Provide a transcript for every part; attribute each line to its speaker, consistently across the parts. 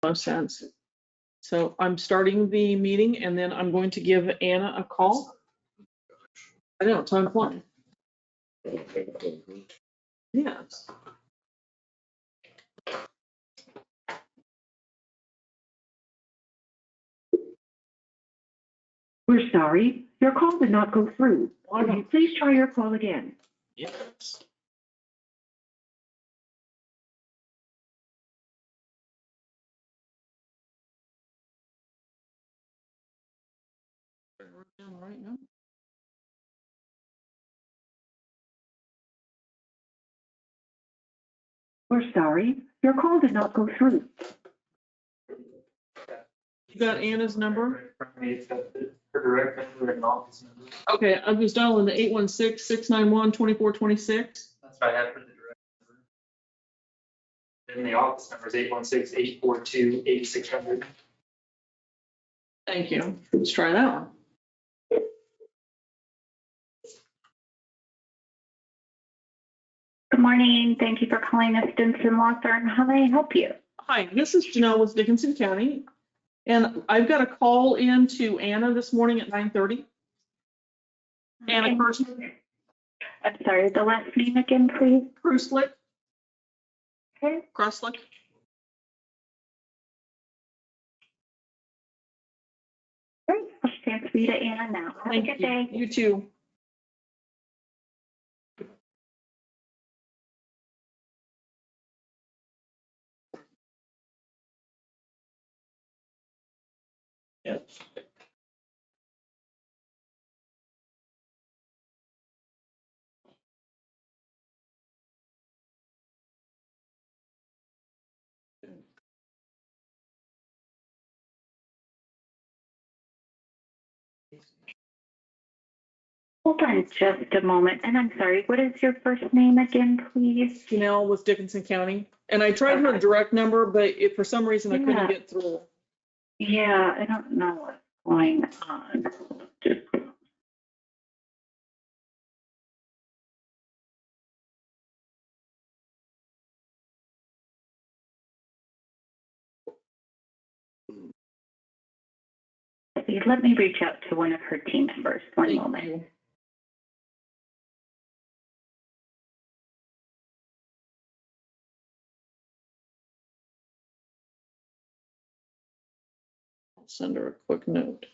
Speaker 1: No sense. So I'm starting the meeting and then I'm going to give Anna a call. I know, time flying. Yes.
Speaker 2: We're sorry, your call did not go through. Would you please try your call again?
Speaker 1: Yes. Right now.
Speaker 2: We're sorry, your call did not go through.
Speaker 1: You got Anna's number?
Speaker 3: Her direct number and office number.
Speaker 1: Okay, I was dialing the 816-691-2426.
Speaker 3: That's what I had for the direct number. Then the office number is 816-842-8600.
Speaker 1: Thank you. Let's try that one.
Speaker 2: Good morning, thank you for calling the Stinson Law Firm. How may I help you?
Speaker 1: Hi, this is Janelle with Dickinson County. And I've got a call in to Anna this morning at 9:30. Anna Kruslick.
Speaker 2: I'm sorry, the last name again, please?
Speaker 1: Kruslick.
Speaker 2: Okay.
Speaker 1: Kruslick.
Speaker 2: Great, I'll transfer you to Anna now. Have a
Speaker 1: Thank
Speaker 2: good
Speaker 1: you.
Speaker 2: day.
Speaker 1: You too. Yes.
Speaker 2: Hold on just a moment, and I'm sorry, what is your first name again, please?
Speaker 1: Janelle with Dickinson County. And I tried her direct number, but for some reason I couldn't
Speaker 2: Yeah.
Speaker 1: get through.
Speaker 2: Yeah, I don't know what's going on. Let me reach out to one of her team members. One
Speaker 1: Thank
Speaker 2: moment.
Speaker 1: you. I'll send her a quick note.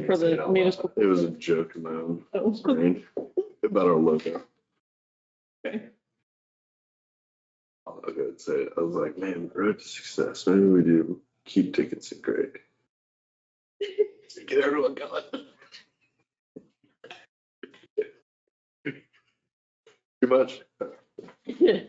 Speaker 1: For the municipal.
Speaker 4: It was a joke in my own
Speaker 1: Oh,
Speaker 4: brain about our logo.
Speaker 1: okay.
Speaker 4: I'll go ahead and say it. I was like, man, road to success. Maybe we do keep Dickinson great. Get everyone going. Too much.
Speaker 1: Yeah.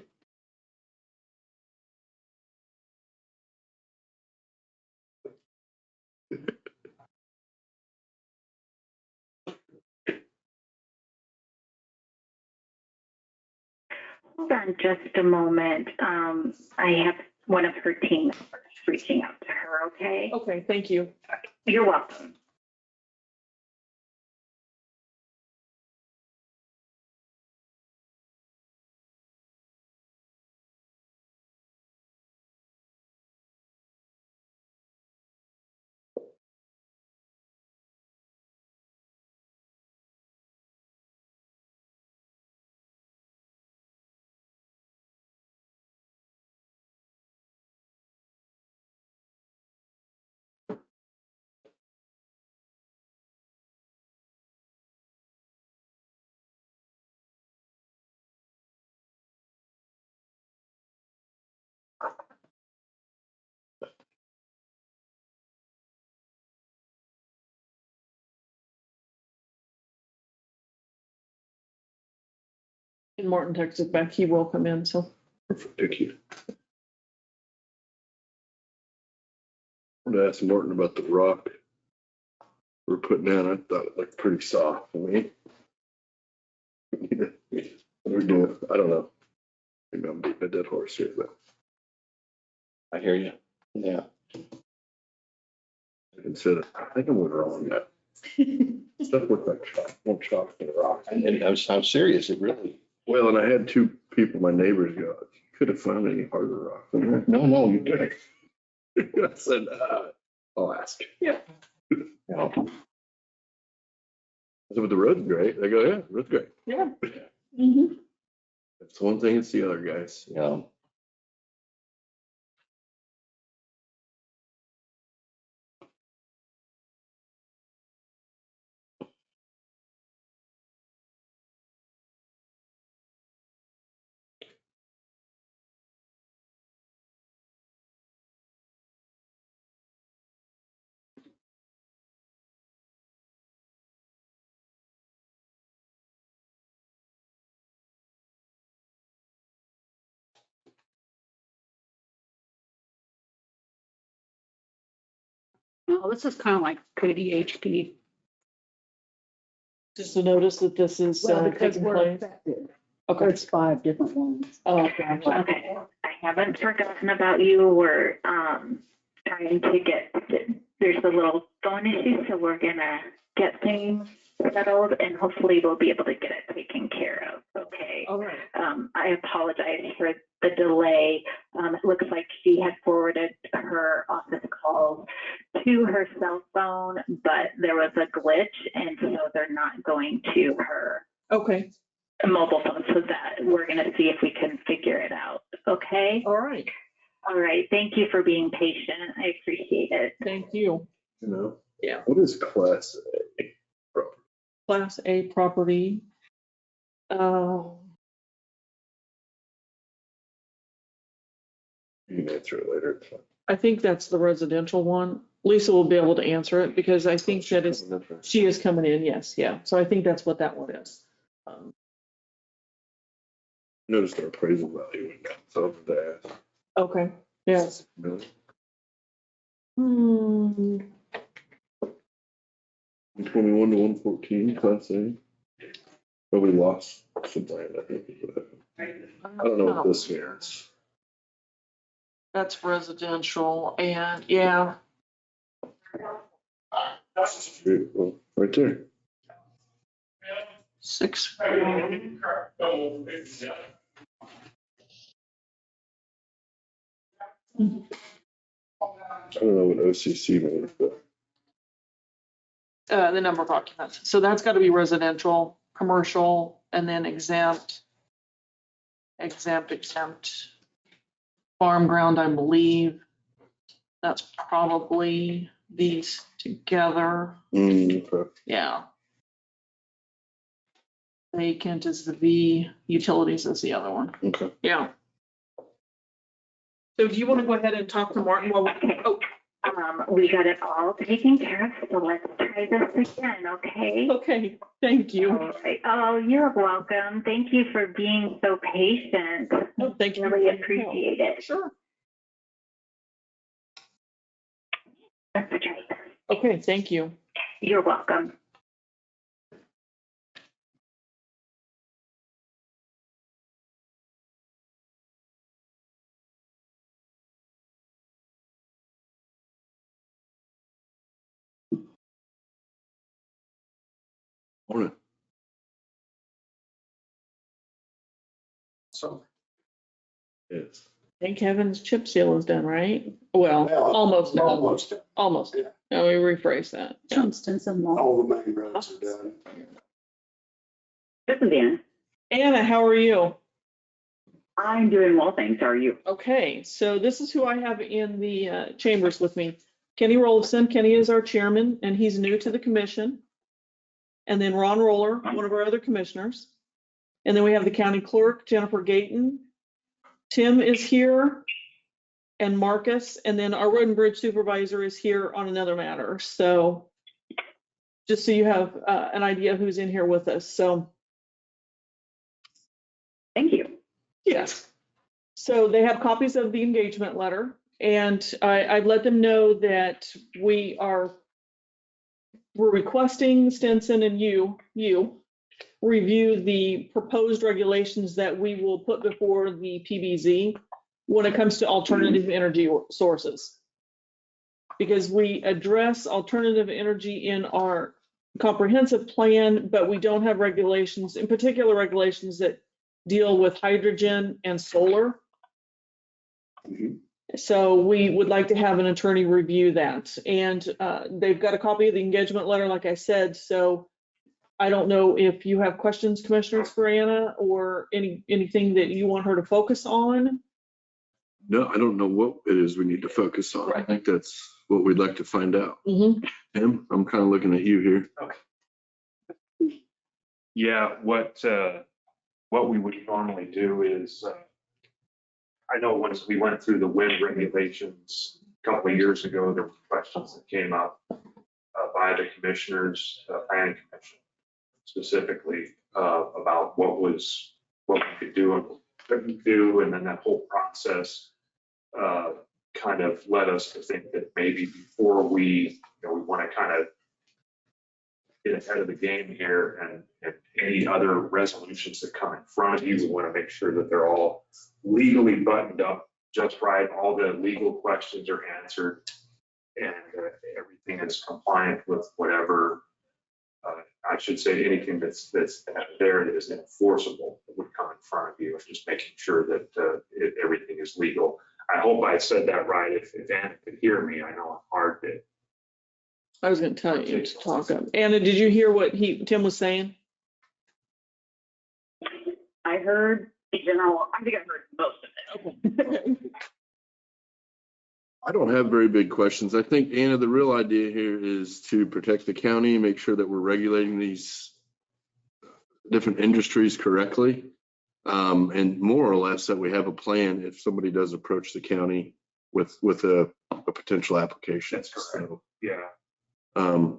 Speaker 2: Hold on just a moment. I have one of her team members reaching out to her, okay?
Speaker 1: Okay, thank you.
Speaker 2: You're welcome.
Speaker 1: And Martin texted back, he will come in, so.
Speaker 4: Perfect, thank you. I wanted to ask Martin about the rock we're putting down. I thought it looked pretty soft to me. We're doing, I don't know. Maybe I'm beating a dead horse here, but
Speaker 5: I hear you. Yeah.
Speaker 4: I consider, I think I'm wrong. That stuff looked like chalk, more chalk than rock.
Speaker 5: And I'm serious, it really.
Speaker 4: Well, and I had two people, my neighbors go, you could have found any harder rock than that.
Speaker 5: No, you didn't.
Speaker 4: I said, I'll ask.
Speaker 1: Yeah.
Speaker 5: No.
Speaker 4: I said, but the road's great. They go, yeah, the road's great.
Speaker 1: Yeah. Mhm.
Speaker 4: It's one thing, it's the other, guys.
Speaker 5: Yeah.
Speaker 6: Well, this is kind of like KDHP.
Speaker 1: Just to notice that this is
Speaker 6: Well, because
Speaker 1: taking
Speaker 6: we're
Speaker 1: place.
Speaker 6: affected.
Speaker 1: Okay.
Speaker 6: There's 5 different ones.
Speaker 1: Oh,
Speaker 2: Okay, I haven't forgotten about you. We're trying to get, there's a little phone issue, so we're gonna get things settled and hopefully we'll be able to get it taken care of, okay?
Speaker 1: all right.
Speaker 2: I apologize for the delay. It looks like she had forwarded her office calls to her cell phone, but there was a glitch, and so they're not going to her
Speaker 1: Okay,
Speaker 2: mobile phone, so that we're going to see if we can figure it out. Okay.
Speaker 1: all right.
Speaker 2: All right. Thank you for being patient. I appreciate it.
Speaker 1: Thank you.
Speaker 4: You know?
Speaker 1: Yeah.
Speaker 4: What is class A?
Speaker 1: Class A property.
Speaker 4: You can answer it later. It's fine.
Speaker 1: I think that's the residential one. Lisa will be able to answer it because I think that is, she is coming in, yes, yeah. So I think that's what that one is.
Speaker 4: Noticed our appraisal value went down, so I was asked.
Speaker 1: Okay, yes.
Speaker 4: Really?
Speaker 1: Hmm,
Speaker 4: 121 to 114, class A. But we lost some land, I think. I don't know what this is.
Speaker 1: that's residential and yeah,
Speaker 4: Well, right there.
Speaker 1: 6.
Speaker 4: I don't know what OCC means, but
Speaker 1: The number of occupants. So that's got to be residential, commercial, and then exempt. Exempt. Farm ground, I believe. That's probably these together.
Speaker 4: okay.
Speaker 1: Yeah. Vacant is the V, utilities is the other one.
Speaker 4: Okay.
Speaker 1: Yeah. So do you want to go ahead and talk to Martin while we,
Speaker 2: Okay.
Speaker 1: oh,
Speaker 2: We got it all taken care of, so let's try this again, okay?
Speaker 1: okay, thank you.
Speaker 2: All right. Oh, you're welcome. Thank you for being so patient.
Speaker 1: Oh, thank you.
Speaker 2: Really appreciate it.
Speaker 1: Sure.
Speaker 2: Let's try this.
Speaker 1: Okay, thank you.
Speaker 2: You're welcome.
Speaker 4: Morning.
Speaker 5: So.
Speaker 4: Yes.
Speaker 1: I think Kevin's chip seal is done, right? Well,
Speaker 7: Well,
Speaker 1: almost done.
Speaker 7: Almost.
Speaker 1: Almost.
Speaker 7: Yeah.
Speaker 1: Now we rephrase that. Yeah.
Speaker 6: Johnston's and Law.
Speaker 7: All the main roads are done.
Speaker 2: This is Ann.
Speaker 1: Anna, how are you?
Speaker 2: I'm doing well, thanks. How are you?
Speaker 1: Okay, so this is who I have in the chambers with me. Kenny Rolfson. Kenny is our chairman, and he's new to the commission. And then Ron Roller, one of our other commissioners. And then we have the county clerk, Jennifer Gayton. Tim is here, and Marcus, and then our road and bridge supervisor is here on another matter. So just so you have an idea who's in here with us. So Yes. So they have copies of the engagement letter, and I've let them know that we're requesting Stinson and you review the proposed regulations that we will put before the PBZ when it comes to alternative energy sources. Because we address alternative energy in our comprehensive plan, but we don't have regulations, in particular regulations that deal with hydrogen and solar. So we would like to have an attorney review that. And they've got a copy of the engagement letter, like I said. So I don't know if you have questions, Commissioners, for Anna, or anything that you want her to focus on.
Speaker 4: No, I don't know what it is we need to focus on. I think that's what we'd like to find out. Tim, I'm kind of looking at you here.
Speaker 7: Yeah, what we would normally do is, I know once we went through the wind regulations a couple of years ago, there were questions that came up by the commissioners, planning commission specifically, about what we could do and what we couldn't do, and then that whole process kind of led us to think that maybe before we want to kind of get ahead of the game here, and any other resolutions that come in front of you, we want to make sure that they're all legally buttoned up just right. All the legal questions are answered, and everything is compliant with whatever, I should say, anything that's there that is enforceable that would come in front of you, and just making sure that everything is legal. I hope I said that right. If Anna could hear me, I know I'm hard to.
Speaker 1: I was going to tell you to talk up. Anna, did you hear what Tim was saying?
Speaker 8: I heard the general, I think I heard most of it.
Speaker 1: Okay.
Speaker 4: I don't have very big questions. I think, Anna, the real idea here is to protect the county, make sure that we're regulating these different industries correctly. And more or less that we have a plan if somebody does approach the county with a potential application.
Speaker 7: That's correct. So, yeah.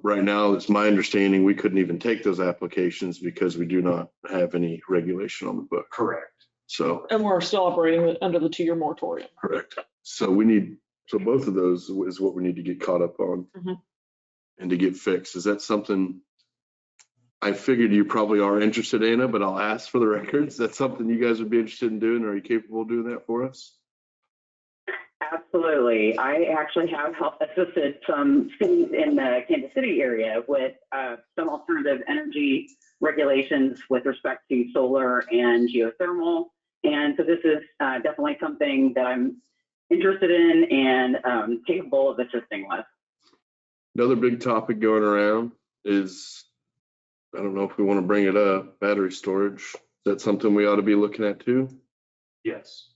Speaker 4: Right now, it's my understanding we couldn't even take those applications because we do not have any regulation on the book.
Speaker 7: Correct.
Speaker 4: So.
Speaker 1: And we're still operating under the 2-year moratorium.
Speaker 4: Correct. So so both of those is what we need to get caught up on and to get fixed. Is that something I figured you probably are interested in, but I'll ask for the records. Is that something you guys would be interested in doing? Are you capable of doing that for us?
Speaker 8: Absolutely. I actually have helped assisted some cities in the Kansas City area with some alternative energy regulations with respect to solar and geothermal. And so this is definitely something that I'm interested in and capable of assisting with.
Speaker 4: Another big topic going around is, I don't know if we want to bring it up, battery storage. Is that something we ought to be looking at too?
Speaker 7: Yes.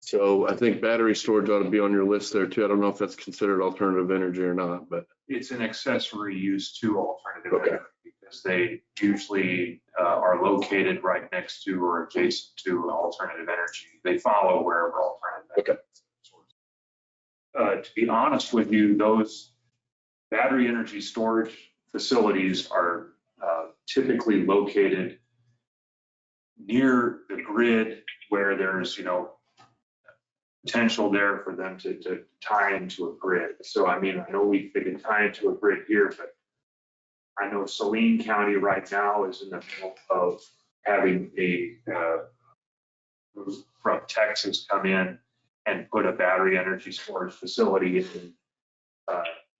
Speaker 4: So I think battery storage ought to be on your list there too. I don't know if that's considered alternative energy or not, but.
Speaker 7: It's an accessory use to alternative
Speaker 4: Okay.
Speaker 7: energy because they usually are located right next to or adjacent to alternative energy. They follow wherever alternative energy is. To be honest with you, those battery energy storage facilities are typically located near the grid where there's, potential there for them to tie into a grid. So, I mean, I know they can tie into a grid here, but I know Saline County right now is in the middle of having a from Texas come in and put a battery energy storage facility in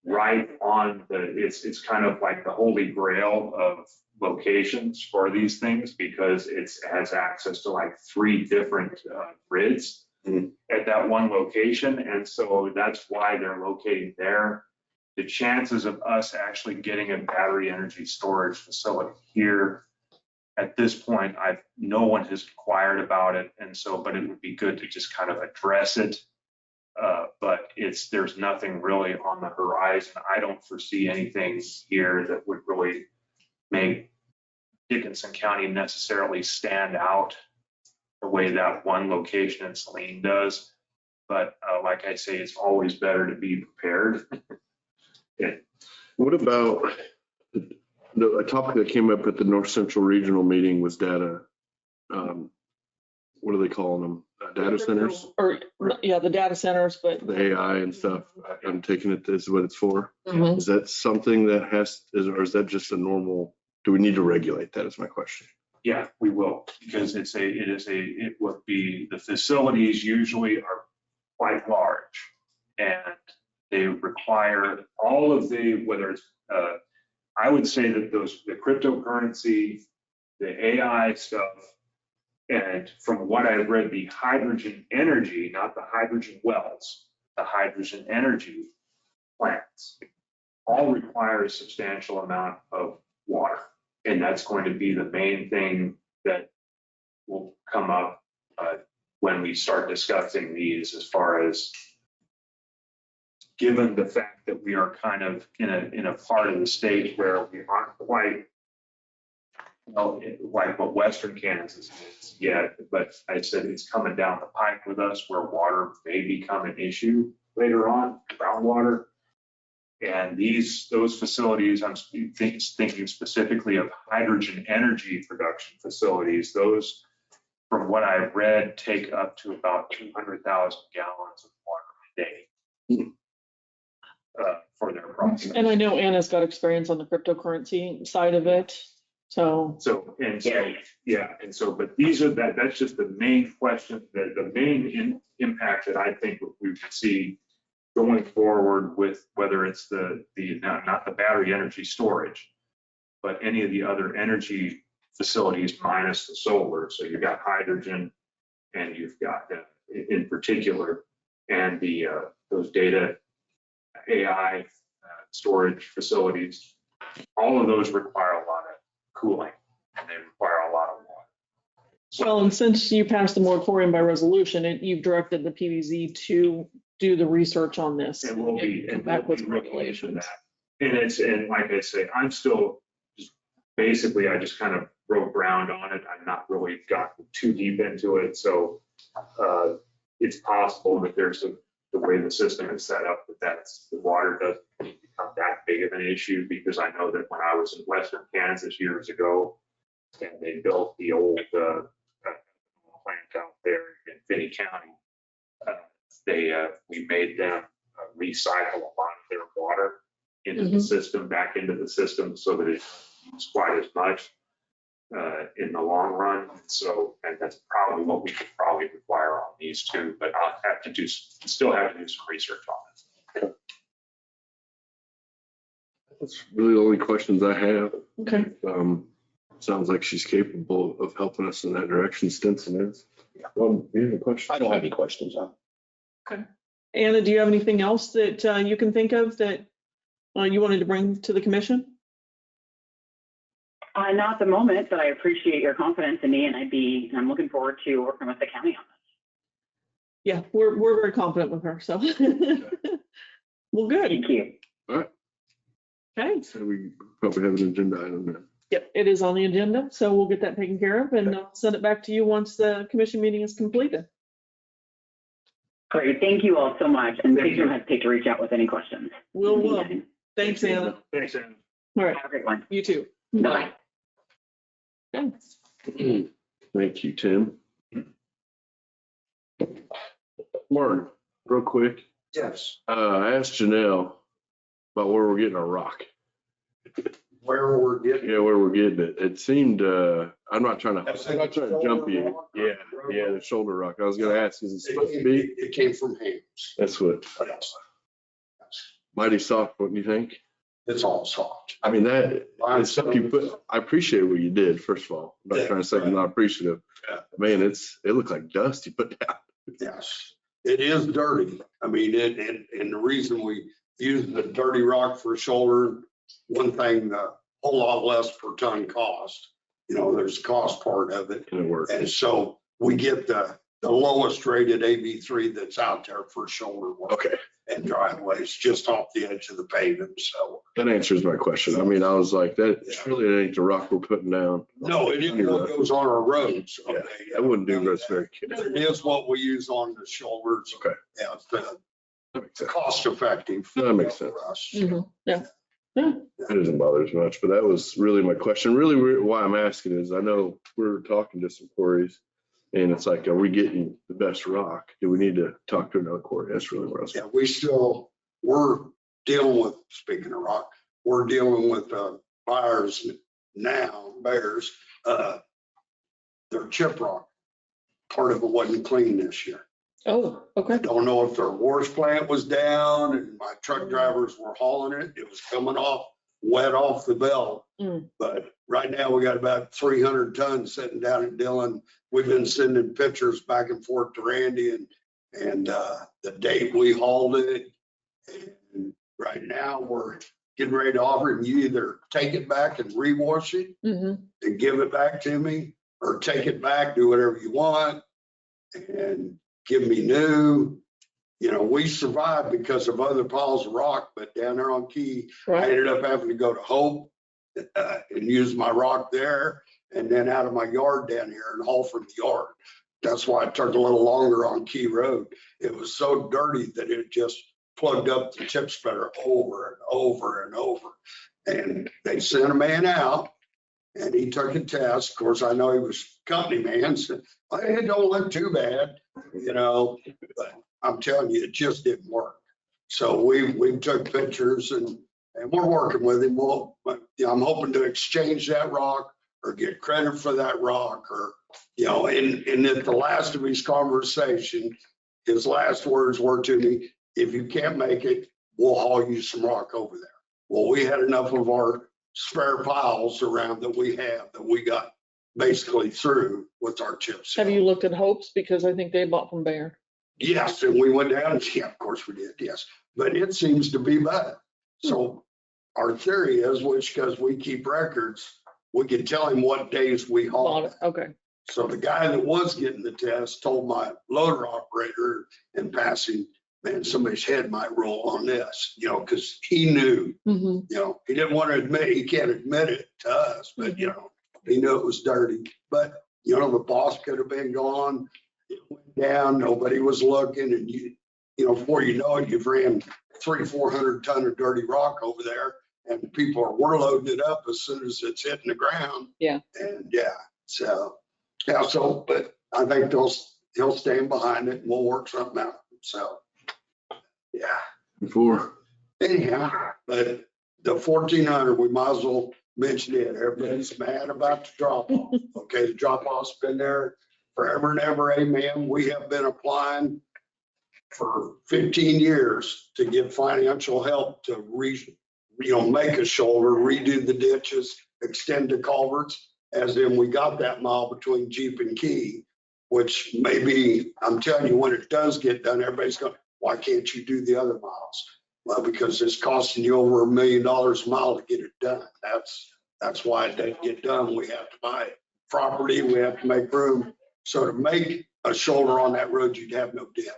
Speaker 7: right on it's kind of like the holy grail of locations for these things because it has access to like 3 different grids at that one location. And so that's why they're located there. The chances of us actually getting a battery energy storage facility here at this point, no one has inquired about it. And so, but it would be good to just kind of address it. But there's nothing really on the horizon. I don't foresee anything here that would really make Dickinson County necessarily stand out the way that one location in Saline does. But like I say, it's always better to be prepared. Yeah.
Speaker 4: What about a topic that came up at the North Central Regional meeting was data. what are they calling them? Data centers,
Speaker 1: Or, yeah, the data centers, but
Speaker 4: the AI and stuff. I'm taking it as what it's for.
Speaker 1: Mhm.
Speaker 4: Is that something that or is that just a normal, do we need to regulate that is my question?
Speaker 7: Yeah, we will, because it would be, the facilities usually are quite large. And they require all of whether it's, I would say that the cryptocurrency, the AI stuff, and from what I've read, the hydrogen energy, not the hydrogen wells, the hydrogen energy plants, all require a substantial amount of water. And that's going to be the main thing that will come up when we start discussing these, as far as, given the fact that we are kind of in a part of the state where we aren't quite, like what Western Kansas is yet, but I said it's coming down the pike with us where water may become an issue later on, groundwater. And those facilities, I'm thinking specifically of hydrogen energy production facilities. Those, from what I've read, take up to about 200,000 gallons of water a day for their process.
Speaker 1: and I know Anna's got experience on the cryptocurrency side of it. So,
Speaker 7: But that's just the main question, the main impact that I think we would see going forward with, whether it's not the battery energy storage, but any of the other energy facilities minus the solar. So you've got hydrogen, and you've got in particular, and those data AI storage facilities. All of those require a lot of cooling, and they require a lot of water.
Speaker 1: well, and since you passed the moratorium by resolution, you've directed the PBZ to do the research on this.
Speaker 7: And we'll be,
Speaker 1: come back with
Speaker 7: looking into
Speaker 1: regulations.
Speaker 7: that. And like I say, I'm still basically, I just kind of broke ground on it. I've not really gotten too deep into it. So it's possible that the way the system is set up, that's the water doesn't become that big of an issue, because I know that when I was in Western Kansas years ago, and they built the old plant out there in Finney County, we made them recycle a lot of their water into the system, back into the system, so that it's quite as much in the long run. So, and that's probably what we could probably require on these two, but I'll still have to do some research on it.
Speaker 4: That's really the only questions I have.
Speaker 1: Okay,
Speaker 4: Sounds like she's capable of helping us in that direction. Stinson is. You have a question?
Speaker 5: I don't have any questions.
Speaker 1: Anna, do you have anything else that you can think of that you wanted to bring to the commission?
Speaker 8: Not at the moment, but I appreciate your confidence in me, and I'm looking forward to working with the county on this.
Speaker 1: Yeah, we're very confident with her, so. Well, good.
Speaker 8: Thank you.
Speaker 4: All right.
Speaker 1: Okay.
Speaker 4: So we probably have an agenda item then.
Speaker 1: Yep, it is on the agenda, so we'll get that taken care of, and I'll send it back to you once the commission meeting is completed.
Speaker 8: Great. Thank you all so much, and please don't hesitate to reach out with any questions.
Speaker 1: Will. Thanks, Anna.
Speaker 7: Thanks, Anna.
Speaker 1: All right,
Speaker 8: Have a great one.
Speaker 1: you too.
Speaker 8: Bye.
Speaker 1: Okay.
Speaker 4: Thank you, Tim. Martin, real quick,
Speaker 5: Yes.
Speaker 4: I asked Janelle about where we're getting our rock.
Speaker 5: Where we're getting.
Speaker 4: Yeah, where we're getting it. It seemed, I'm not trying to jump you. Yeah, the shoulder rock. I was gonna ask, is it supposed to be?
Speaker 5: It came from Hames.
Speaker 4: That's what, mighty soft, wouldn't you think?
Speaker 5: It's all soft.
Speaker 4: I mean, that, it's stuff you put, I appreciate what you did, first of all. I'm not trying to say I'm not appreciative.
Speaker 5: Yeah.
Speaker 4: Man, it looked like dust you put down.
Speaker 9: Yes, it is dirty. I mean, and the reason we use the dirty rock for shoulder, one thing, a whole lot less per ton cost. You know, there's the cost part of it.
Speaker 4: And it worked.
Speaker 9: And so we get the lowest rated AB3 that's out there for shoulder work
Speaker 4: Okay,
Speaker 9: and driveways, just off the edge of the pavement. So
Speaker 4: that answers my question. I mean, I was like, that surely ain't the rock we're putting down.
Speaker 9: no, it is what goes on our roads.
Speaker 4: Yeah, that wouldn't do us very good.
Speaker 9: It is what we use on the shoulders.
Speaker 4: Okay.
Speaker 9: Yeah, it's
Speaker 4: That makes sense.
Speaker 9: cost effective.
Speaker 4: That makes sense.
Speaker 9: for us.
Speaker 1: Mhm. Yeah.
Speaker 4: It doesn't bother as much, but that was really my question. Really why I'm asking is I know we're talking to some quarries And it's like, are we getting the best rock? Do we need to talk to another quarry? That's really where I was.
Speaker 9: Yeah, we're dealing with, speaking of rock, we're dealing with buyers now, bears, their chip rock. Part of it wasn't clean this year.
Speaker 1: Oh, okay.
Speaker 9: I don't know if their wash plant was down and my truck drivers were hauling it. It was coming off, wet off the belt.
Speaker 1: Mm.
Speaker 9: But right now we got about 300 tons sitting down at Dillon. We've been sending pictures back and forth to Randy and the date we hauled it. And right now we're getting ready to offer him, you either take it back and rewash it
Speaker 1: Mhm.
Speaker 9: and give it back to me, or take it back, do whatever you want and give me new. You know, we survived because of other piles of rock, but down there on Key, I
Speaker 1: Right.
Speaker 9: ended up having to go to Hope and use my rock there and then out of my yard down here and haul from the yard. That's why it took a little longer on Key Road. It was so dirty that it just plugged up the chip spreader over and over and over. And they sent a man out and he took a test. Of course, I know he was company man, said, "Hey, it don't look too bad," you know, but I'm telling you, it just didn't work. So we took pictures and we're working with him. Well, I'm hoping to exchange that rock or get credit for that rock, or, you know, and at the last of his conversation, his last words were to me, "If you can't make it, we'll haul you some rock over there." Well, we had enough of our spare piles around that we got basically through with our chips.
Speaker 1: Have you looked at Hope's? Because I think they bought from Bayer.
Speaker 9: Yes, and we went down, yeah, of course we did, yes, but it seems to be bad. So our theory is, which, because we keep records, we can tell him what days we
Speaker 1: Bought
Speaker 9: haul.
Speaker 1: it. Okay.
Speaker 9: So the guy that was getting the test told my loader operator in passing, "Man, somebody's head might roll on this," you know, because he knew,
Speaker 1: Mhm.
Speaker 9: you know, he didn't want to admit, he can't admit it to us, but you know, he knew it was dirty. But, you know, the boss could have been gone, it went down, nobody was looking, and you know, before you know it, you've ran 300-400 ton of dirty rock over there, and people we're loading it up as soon as it's hitting the ground.
Speaker 1: Yeah.
Speaker 9: And so, but I think he'll stand behind it and we'll work something out. So, yeah.
Speaker 4: Before,
Speaker 9: Anyhow, but the 1,400, we might as well mention it. Everybody's mad about the drop off. Okay, the drop off's been there forever and ever. Amen. We have been applying for 15 years to get financial help to make a shoulder, redo the ditches, extend the culverts. As in, we got that mile between Jeep and Key, which maybe, I'm telling you, when it does get done, everybody's going, "Why can't you do the other miles?" Well, because it's costing you over $1 million a mile to get it done. That's why it doesn't get done. We have to buy property, we have to make room. So to make a shoulder on that road, you'd have no ditch.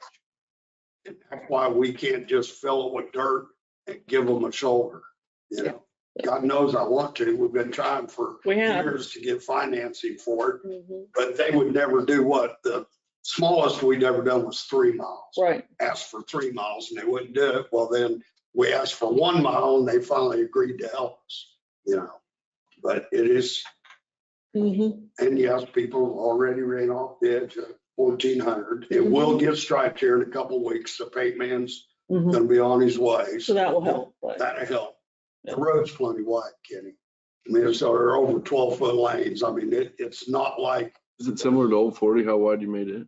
Speaker 9: And that's why we can't just fill it with dirt and give them a shoulder, you know. God knows I want to. We've been trying for
Speaker 1: We have.
Speaker 9: years to get financing for it,
Speaker 1: Mhm.
Speaker 9: but they would never do what the smallest we'd ever done was 3 miles.
Speaker 1: Right.
Speaker 9: Asked for 3 miles and they wouldn't do it. Well, then we asked for 1 mile and they finally agreed to help us, you know. But it is,
Speaker 1: Mhm.
Speaker 9: and yes, people already ran off the edge of 1,400. It will get striped here in a couple of weeks. The paint man's
Speaker 1: Mhm.
Speaker 9: gonna be on his way.
Speaker 1: So that will help. But
Speaker 9: That'll help. The road's plenty wide, Kenny. I mean, so they're over 12-foot lanes. I mean, it's not like,
Speaker 4: is it similar to Old 40, how wide you made it?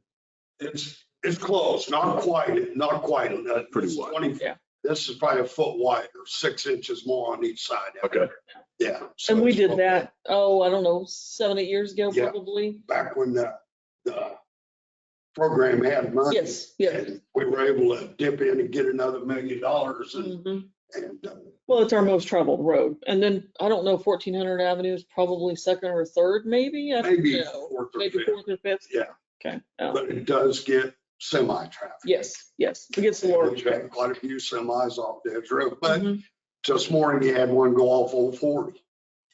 Speaker 9: it's close, not quite.
Speaker 4: Pretty
Speaker 9: It's
Speaker 4: wide.
Speaker 9: 20
Speaker 1: Yeah.
Speaker 9: This is probably a foot wider, 6 inches more on each side.
Speaker 4: Okay.
Speaker 9: Yeah. so
Speaker 1: and we
Speaker 9: it's
Speaker 1: did
Speaker 9: well-
Speaker 1: that, I don't know, 7-8 years ago,
Speaker 9: Yeah.
Speaker 1: probably.
Speaker 9: Back when the program had money.
Speaker 1: Yes, yeah.
Speaker 9: And we were able to dip in and get another $1 million
Speaker 1: Mhm.
Speaker 9: and
Speaker 1: Well, it's our most traveled road. And then I don't know, 1,400 Avenue is probably second or third, maybe. I don't
Speaker 9: maybe
Speaker 1: know.
Speaker 9: 4th or
Speaker 1: Maybe
Speaker 9: 5th.
Speaker 1: fourth or fifth.
Speaker 9: Yeah.
Speaker 1: Okay.
Speaker 9: But it does get semi-traffic.
Speaker 1: Yes, yes. We get some more.
Speaker 9: We've had quite a few semis off the edge road, but
Speaker 1: Mhm.
Speaker 9: this morning he had one go off Old 40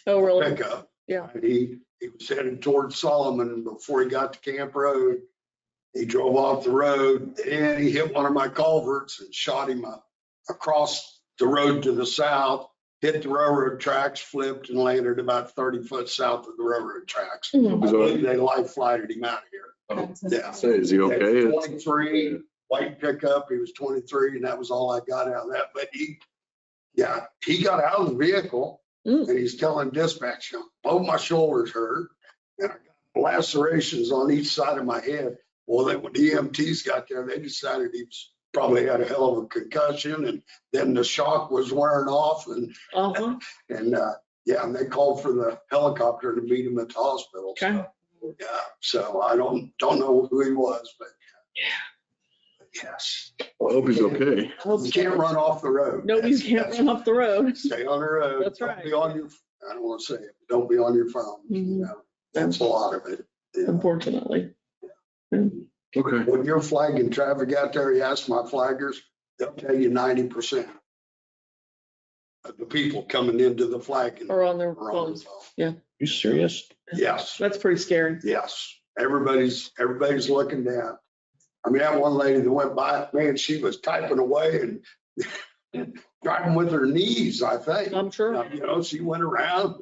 Speaker 1: Oh, really?
Speaker 9: pickup.
Speaker 1: Yeah.
Speaker 9: And he was headed towards Solomon, and before he got to Camp Road, he drove off the road and he hit one of my culverts and shot him across the road to the south, hit the railroad tracks, flipped and landed about 30 foot south of the railroad tracks.
Speaker 1: Mhm.
Speaker 9: I believe they life flighted him out of here. Yeah.
Speaker 4: Say, is he okay?
Speaker 9: 23, white pickup, he was 23, and that was all I got out of that. But he got out of the vehicle
Speaker 1: Mm.
Speaker 9: and he's telling dispatch, both my shoulders hurt and I got lacerations on each side of my head. Well, then when the EMTs got there, they decided he probably had a hell of a concussion, and then the shock was wearing off, and
Speaker 1: Uh-huh.
Speaker 9: and they called for the helicopter to meet him at the hospital.
Speaker 1: Okay.
Speaker 9: Yeah, so I don't know who he was, but yes,
Speaker 4: I hope he's okay.
Speaker 9: you can't run off the road.
Speaker 1: Nobody's can't run off the road.
Speaker 9: Stay on the road.
Speaker 1: That's
Speaker 9: Don't
Speaker 1: right.
Speaker 9: be on your, I don't want to say it, but don't be on your phone. You
Speaker 1: Mhm.
Speaker 9: know, that's a lot of it. Yeah.
Speaker 1: Unfortunately.
Speaker 4: Okay.
Speaker 9: When you're flagging traffic out there, you ask my flaggers, they'll tell you 90% of the people coming into the flagging
Speaker 1: Or on their
Speaker 9: are on the
Speaker 1: phones.
Speaker 9: phone.
Speaker 5: You serious?
Speaker 9: Yes,
Speaker 1: That's pretty scary.
Speaker 9: yes. Everybody's looking down. I mean, that one lady that went by, man, she was typing away and driving with her knees, I think.
Speaker 1: I'm sure.
Speaker 9: You know, she went around,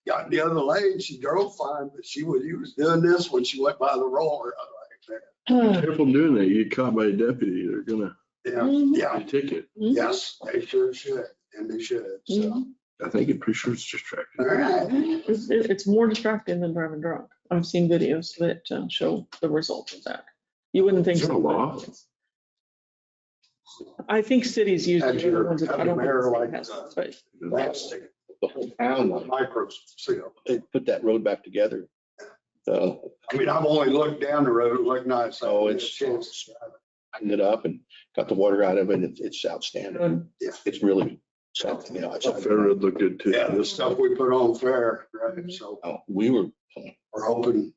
Speaker 9: got in the other lane, she drove fine, but she was doing this when she went by the roller. I was like,
Speaker 4: Careful doing that. You get caught by a deputy, they're gonna
Speaker 1: Mhm.
Speaker 9: yeah,
Speaker 4: get a ticket.
Speaker 9: yes, they sure should, and they should, so.
Speaker 1: Mhm.
Speaker 4: I think it pretty sure it's distracting.
Speaker 9: All right.
Speaker 1: It's more distracting than driving drunk. I've seen videos that show the results of that. You wouldn't think
Speaker 4: Is there
Speaker 1: so.
Speaker 4: a law?
Speaker 1: but I think cities use.
Speaker 9: Had
Speaker 1: the
Speaker 9: your-
Speaker 1: other ones that- I
Speaker 9: had
Speaker 1: don't
Speaker 9: the
Speaker 1: think
Speaker 9: mayor
Speaker 1: the state
Speaker 9: like,
Speaker 1: has one, but
Speaker 9: Plastic,
Speaker 5: The whole town,
Speaker 9: micro seal.
Speaker 5: they put that road back together.
Speaker 9: I mean, I've only looked down the road, it looked nice.
Speaker 5: Oh,
Speaker 9: I didn't
Speaker 5: it's-
Speaker 9: get a chance to drive it.
Speaker 5: Cleaned it up and got the water out of it. It's outstanding.
Speaker 1: um,
Speaker 5: It's really something, you know.
Speaker 4: Fair Road looked good too.
Speaker 9: Yeah, the stuff we put on fair, right, so
Speaker 5: Oh, we were,
Speaker 9: we're hoping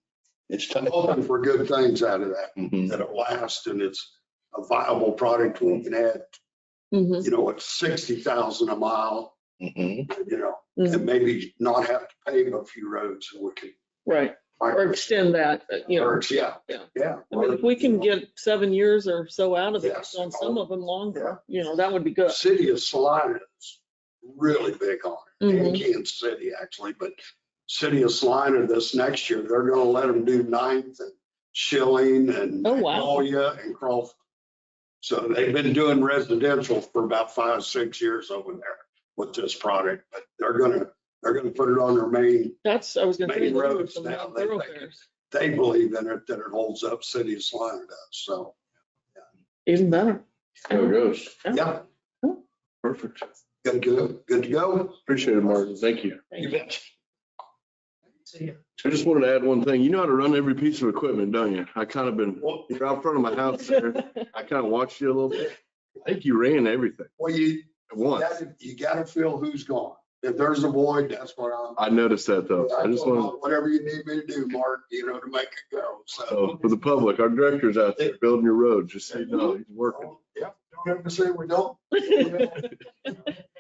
Speaker 5: it's tough.
Speaker 9: for good things out of that,
Speaker 5: Mhm.
Speaker 9: that it lasts and it's a viable product we can add,
Speaker 1: mhm,
Speaker 9: you know, at 60,000 a mile,
Speaker 5: Mhm.
Speaker 9: you know,
Speaker 1: mhm.
Speaker 9: and maybe not have to pave a few roads so we can.
Speaker 1: Right, or extend that, you know.
Speaker 9: Yeah,
Speaker 1: Yeah.
Speaker 9: yeah.
Speaker 1: I mean, if we can get 7 years or so out of it,
Speaker 9: Yes.
Speaker 1: on some of them longer, you know, that would be good.
Speaker 9: City of Salina is really big on it,
Speaker 1: Mhm.
Speaker 9: and Kansas City actually, but City of Salina this next year, they're gonna let them do Ninth and Schilling and
Speaker 1: Oh, wow.
Speaker 9: Magnolia and Crawford. So they've been doing residential for about 5-6 years over there with this product, but they're gonna put it on their main.
Speaker 1: That's, I was gonna say,
Speaker 9: Main
Speaker 1: those are
Speaker 9: roads
Speaker 1: some
Speaker 9: now,
Speaker 1: main
Speaker 9: they think
Speaker 1: thoroughfares.
Speaker 9: They believe in it, that it holds up, City of Salina does, so,
Speaker 1: Even better.
Speaker 4: There it goes.
Speaker 9: yeah,
Speaker 4: Perfect.
Speaker 9: good to go.
Speaker 4: Appreciate it, Martin. Thank you.
Speaker 1: Thank you.
Speaker 9: bet.
Speaker 4: I just wanted to add one thing. You know how to run every piece of equipment, don't you? I kind of been,
Speaker 9: Well,
Speaker 4: you're out front of my house there. I kind of watched you a little bit. I think you ran everything
Speaker 9: well, you
Speaker 4: at once.
Speaker 9: you gotta feel who's gone. If there's a void, that's what
Speaker 4: I noticed that though. I just wanted,
Speaker 9: Whatever you need me to do, Mark, you know, to make it go, so.
Speaker 4: so for the public, our director's out there building your road, just so you know, he's working.
Speaker 9: Yep, don't ever say we don't.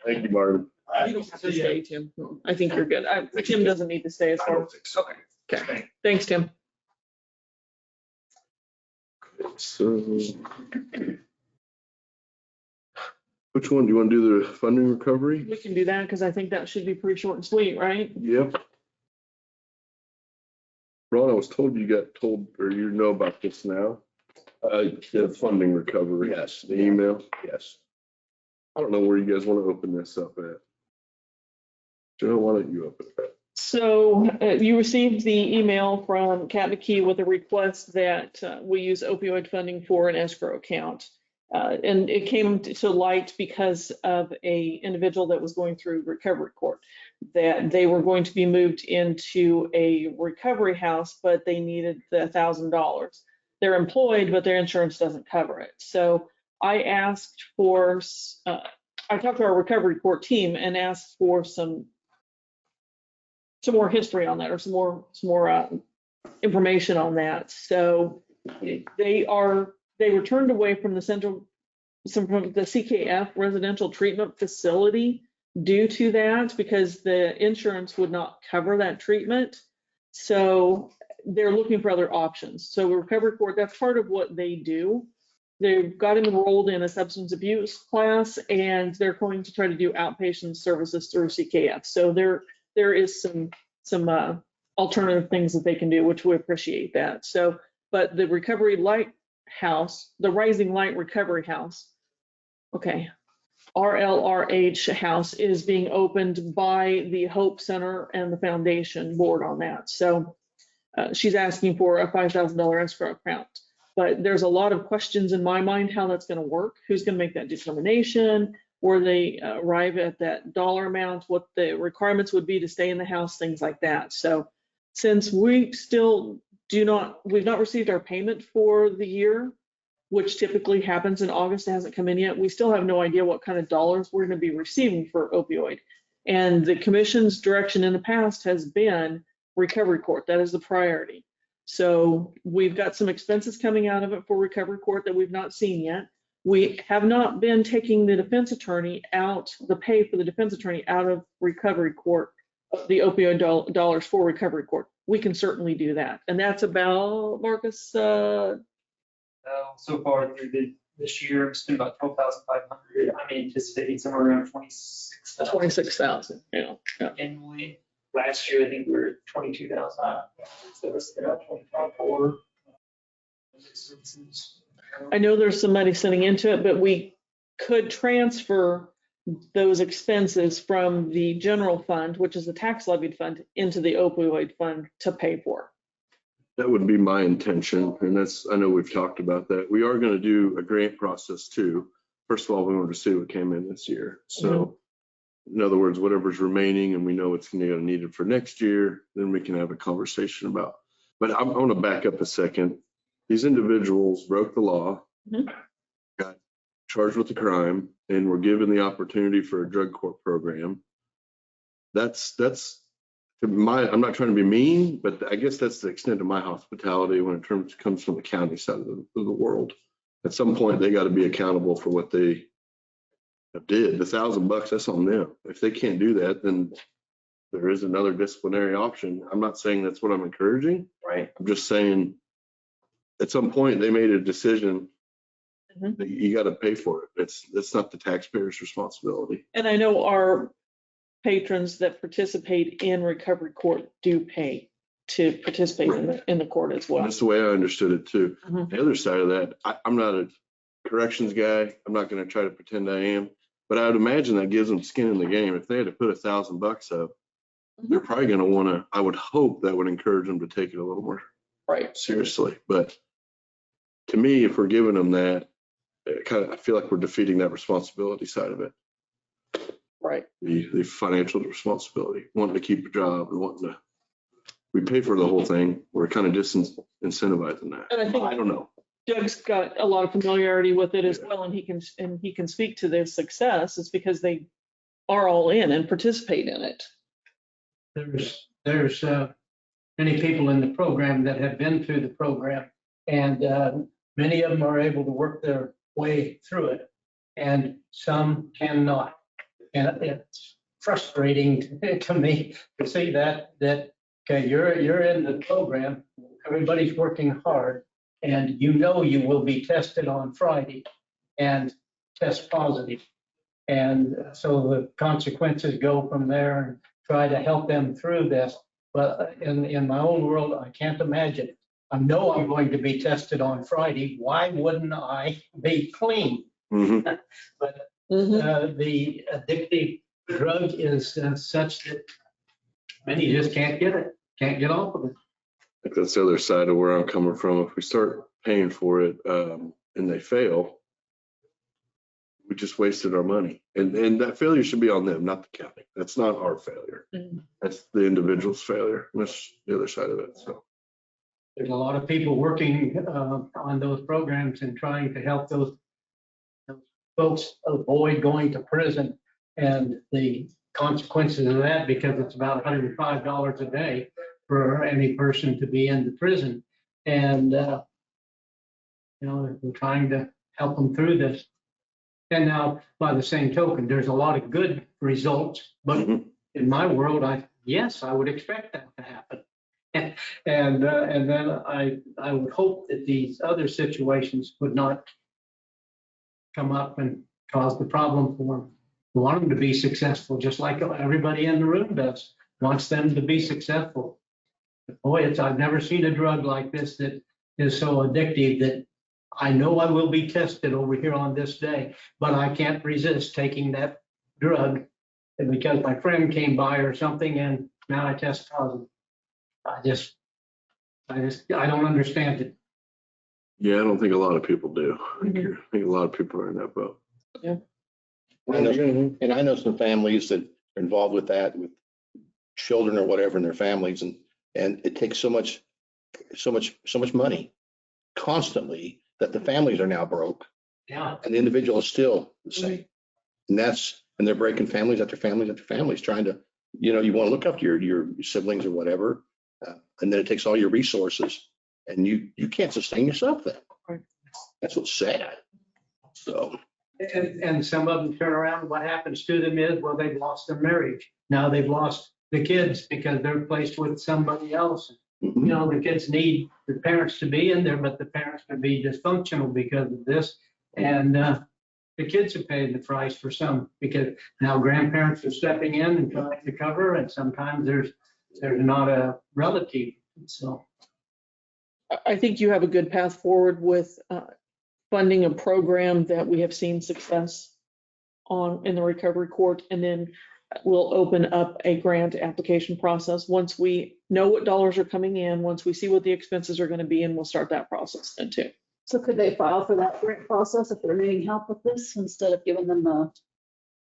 Speaker 4: Thank you, Martin.
Speaker 1: You don't have to stay, Tim. I think you're good. Tim doesn't need to stay as
Speaker 7: I
Speaker 1: far.
Speaker 7: don't think so.
Speaker 1: Okay. Thanks, Tim.
Speaker 4: So which one? Do you want to do the funding recovery?
Speaker 1: We can do that because I think that should be pretty short and sweet, right?
Speaker 4: Yep. Ron, I was told you got told, or you know about this now, the funding recovery.
Speaker 5: Yes.
Speaker 4: The email.
Speaker 5: Yes.
Speaker 4: I don't know where you guys want to open this up at. Joe, why don't you open it?
Speaker 1: So you received the email from Cat McKee with a request that we use opioid funding for an escrow account. And it came to light because of a individual that was going through recovery court, that they were going to be moved into a recovery house, but they needed the $1,000. They're employed, but their insurance doesn't cover it. So I asked for, I talked to our recovery court team and asked for some more history on that, or some more information on that. So they were turned away from from the CKF residential treatment facility due to that, because the insurance would not cover that treatment. So they're looking for other options. So recovery court, that's part of what they do. They've got him enrolled in a substance abuse class, and they're going to try to do outpatient services through CKF. So there is some alternative things that they can do, which we appreciate that. So but the Recovery Lighthouse, the Rising Light Recovery House, okay, RLRH House is being opened by the Hope Center and the foundation board on that. So she's asking for a $5,000 escrow account. But there's a lot of questions in my mind how that's going to work. Who's going to make that determination? Where they arrive at that dollar amount, what the requirements would be to stay in the house, things like that. So since we still we've not received our payment for the year, which typically happens in August, it hasn't come in yet. We still have no idea what kind of dollars we're going to be receiving for opioid. And the commission's direction in the past has been recovery court. That is the priority. So we've got some expenses coming out of it for recovery court that we've not seen yet. We have not been taking the defense attorney out, the pay for the defense attorney out of recovery court, the opioid dollars for recovery court. We can certainly do that. And that's about, Marcus,
Speaker 3: So far through this year, it's been about 12,500. I'm anticipating somewhere around 26,000.
Speaker 1: 26,000, yeah.
Speaker 3: Annually. Last year, I think we were at 22,000. So it's about 25,400.
Speaker 1: I know there's some money sitting into it, but we could transfer those expenses from the general fund, which is the tax levied fund, into the opioid fund to pay for.
Speaker 4: That would be my intention, and that's, I know we've talked about that. We are gonna do a grant process too. First of all, we want to see what came in this year. So in other words, whatever's remaining and we know it's gonna be needed for next year, then we can have a conversation about. But I want to back up a second. These individuals broke the law, got charged with a crime, and were given the opportunity for a drug court program. That's I'm not trying to be mean, but I guess that's the extent of my hospitality when it comes from the county side of the world. At some point, they got to be accountable for what they did. The $1,000, that's on them. If they can't do that, then there is another disciplinary option. I'm not saying that's what I'm encouraging.
Speaker 1: Right.
Speaker 4: I'm just saying at some point they made a decision that you got to pay for it. It's not the taxpayer's responsibility.
Speaker 1: And I know our patrons that participate in recovery court do pay to participate in the court as well.
Speaker 4: That's the way I understood it too.
Speaker 1: Mhm.
Speaker 4: The other side of that, I'm not a corrections guy. I'm not going to try to pretend I am, but I would imagine that gives them skin in the game. If they had to put $1,000 up, they're probably going to want to, I would hope that would encourage them to take it a little more seriously. But to me, if we're giving them that, I feel like we're defeating that responsibility side of it.
Speaker 1: Right.
Speaker 4: The financial responsibility, wanting to keep a job and we pay for the whole thing. We're kind of disincentivizing that.
Speaker 1: And I think
Speaker 4: I don't know.
Speaker 1: Doug's got a lot of familiarity with it as well, and he can speak to their success. It's because they are all in and participate in it.
Speaker 10: There's many people in the program that have been through the program, and many of them are able to work their way through it, and some cannot. And it's frustrating to me to see that okay, you're in the program, everybody's working hard, and you will be tested on Friday and test positive. And so the consequences go from there, and try to help them through this. But in my own world, I can't imagine it. I know I'm going to be tested on Friday. Why wouldn't I be clean? But the addictive drug is such that many just can't get off of it.
Speaker 4: I think that's the other side of where I'm coming from. If we start paying for it and they fail, we just wasted our money. And that failure should be on them, not the county. That's not our failure. That's the individual's failure. And that's the other side of it. So
Speaker 10: there's a lot of people working on those programs and trying to help those folks avoid going to prison, and the consequences of that, because it's about $105 a day for any person to be in the prison. And, we're trying to help them through this. And now, by the same token, there's a lot of good results, but in my world, I would expect that to happen. And then I would hope that these other situations would not come up and cause the problem for them. We want them to be successful, just like everybody in the room does, wants them to be successful. But boy, I've never seen a drug like this that is so addictive that I know I will be tested over here on this day, but I can't resist taking that drug. And because my friend came by or something and now I test positive. I don't understand it.
Speaker 4: Yeah, I don't think a lot of people do. I
Speaker 1: Mhm.
Speaker 4: think a lot of people are in that boat.
Speaker 5: And I know some families that are involved with that, with children or whatever in their families, and it takes so much money constantly that the families are now broke
Speaker 10: Yeah.
Speaker 5: and the individual is still the same. And they're breaking families after families after families, trying to, you want to look after your siblings or whatever. And then it takes all your resources and you can't sustain yourself then.
Speaker 1: Right.
Speaker 5: That's what's sad. So.
Speaker 10: And some of them turn around, what happens to them is, well, they've lost their marriage. Now they've lost the kids because they're placed with somebody else. The kids need the parents to be in there, but the parents can be dysfunctional because of this. And the kids are paying the price for some, because now grandparents are stepping in and trying to cover, and sometimes there's not a relative. So
Speaker 1: I think you have a good path forward with funding a program that we have seen success on in the recovery court, and then we'll open up a grant application process once we know what dollars are coming in, once we see what the expenses are going to be, and we'll start that process then too.
Speaker 6: So could they file for that grant process if they're needing help with this, instead of giving them the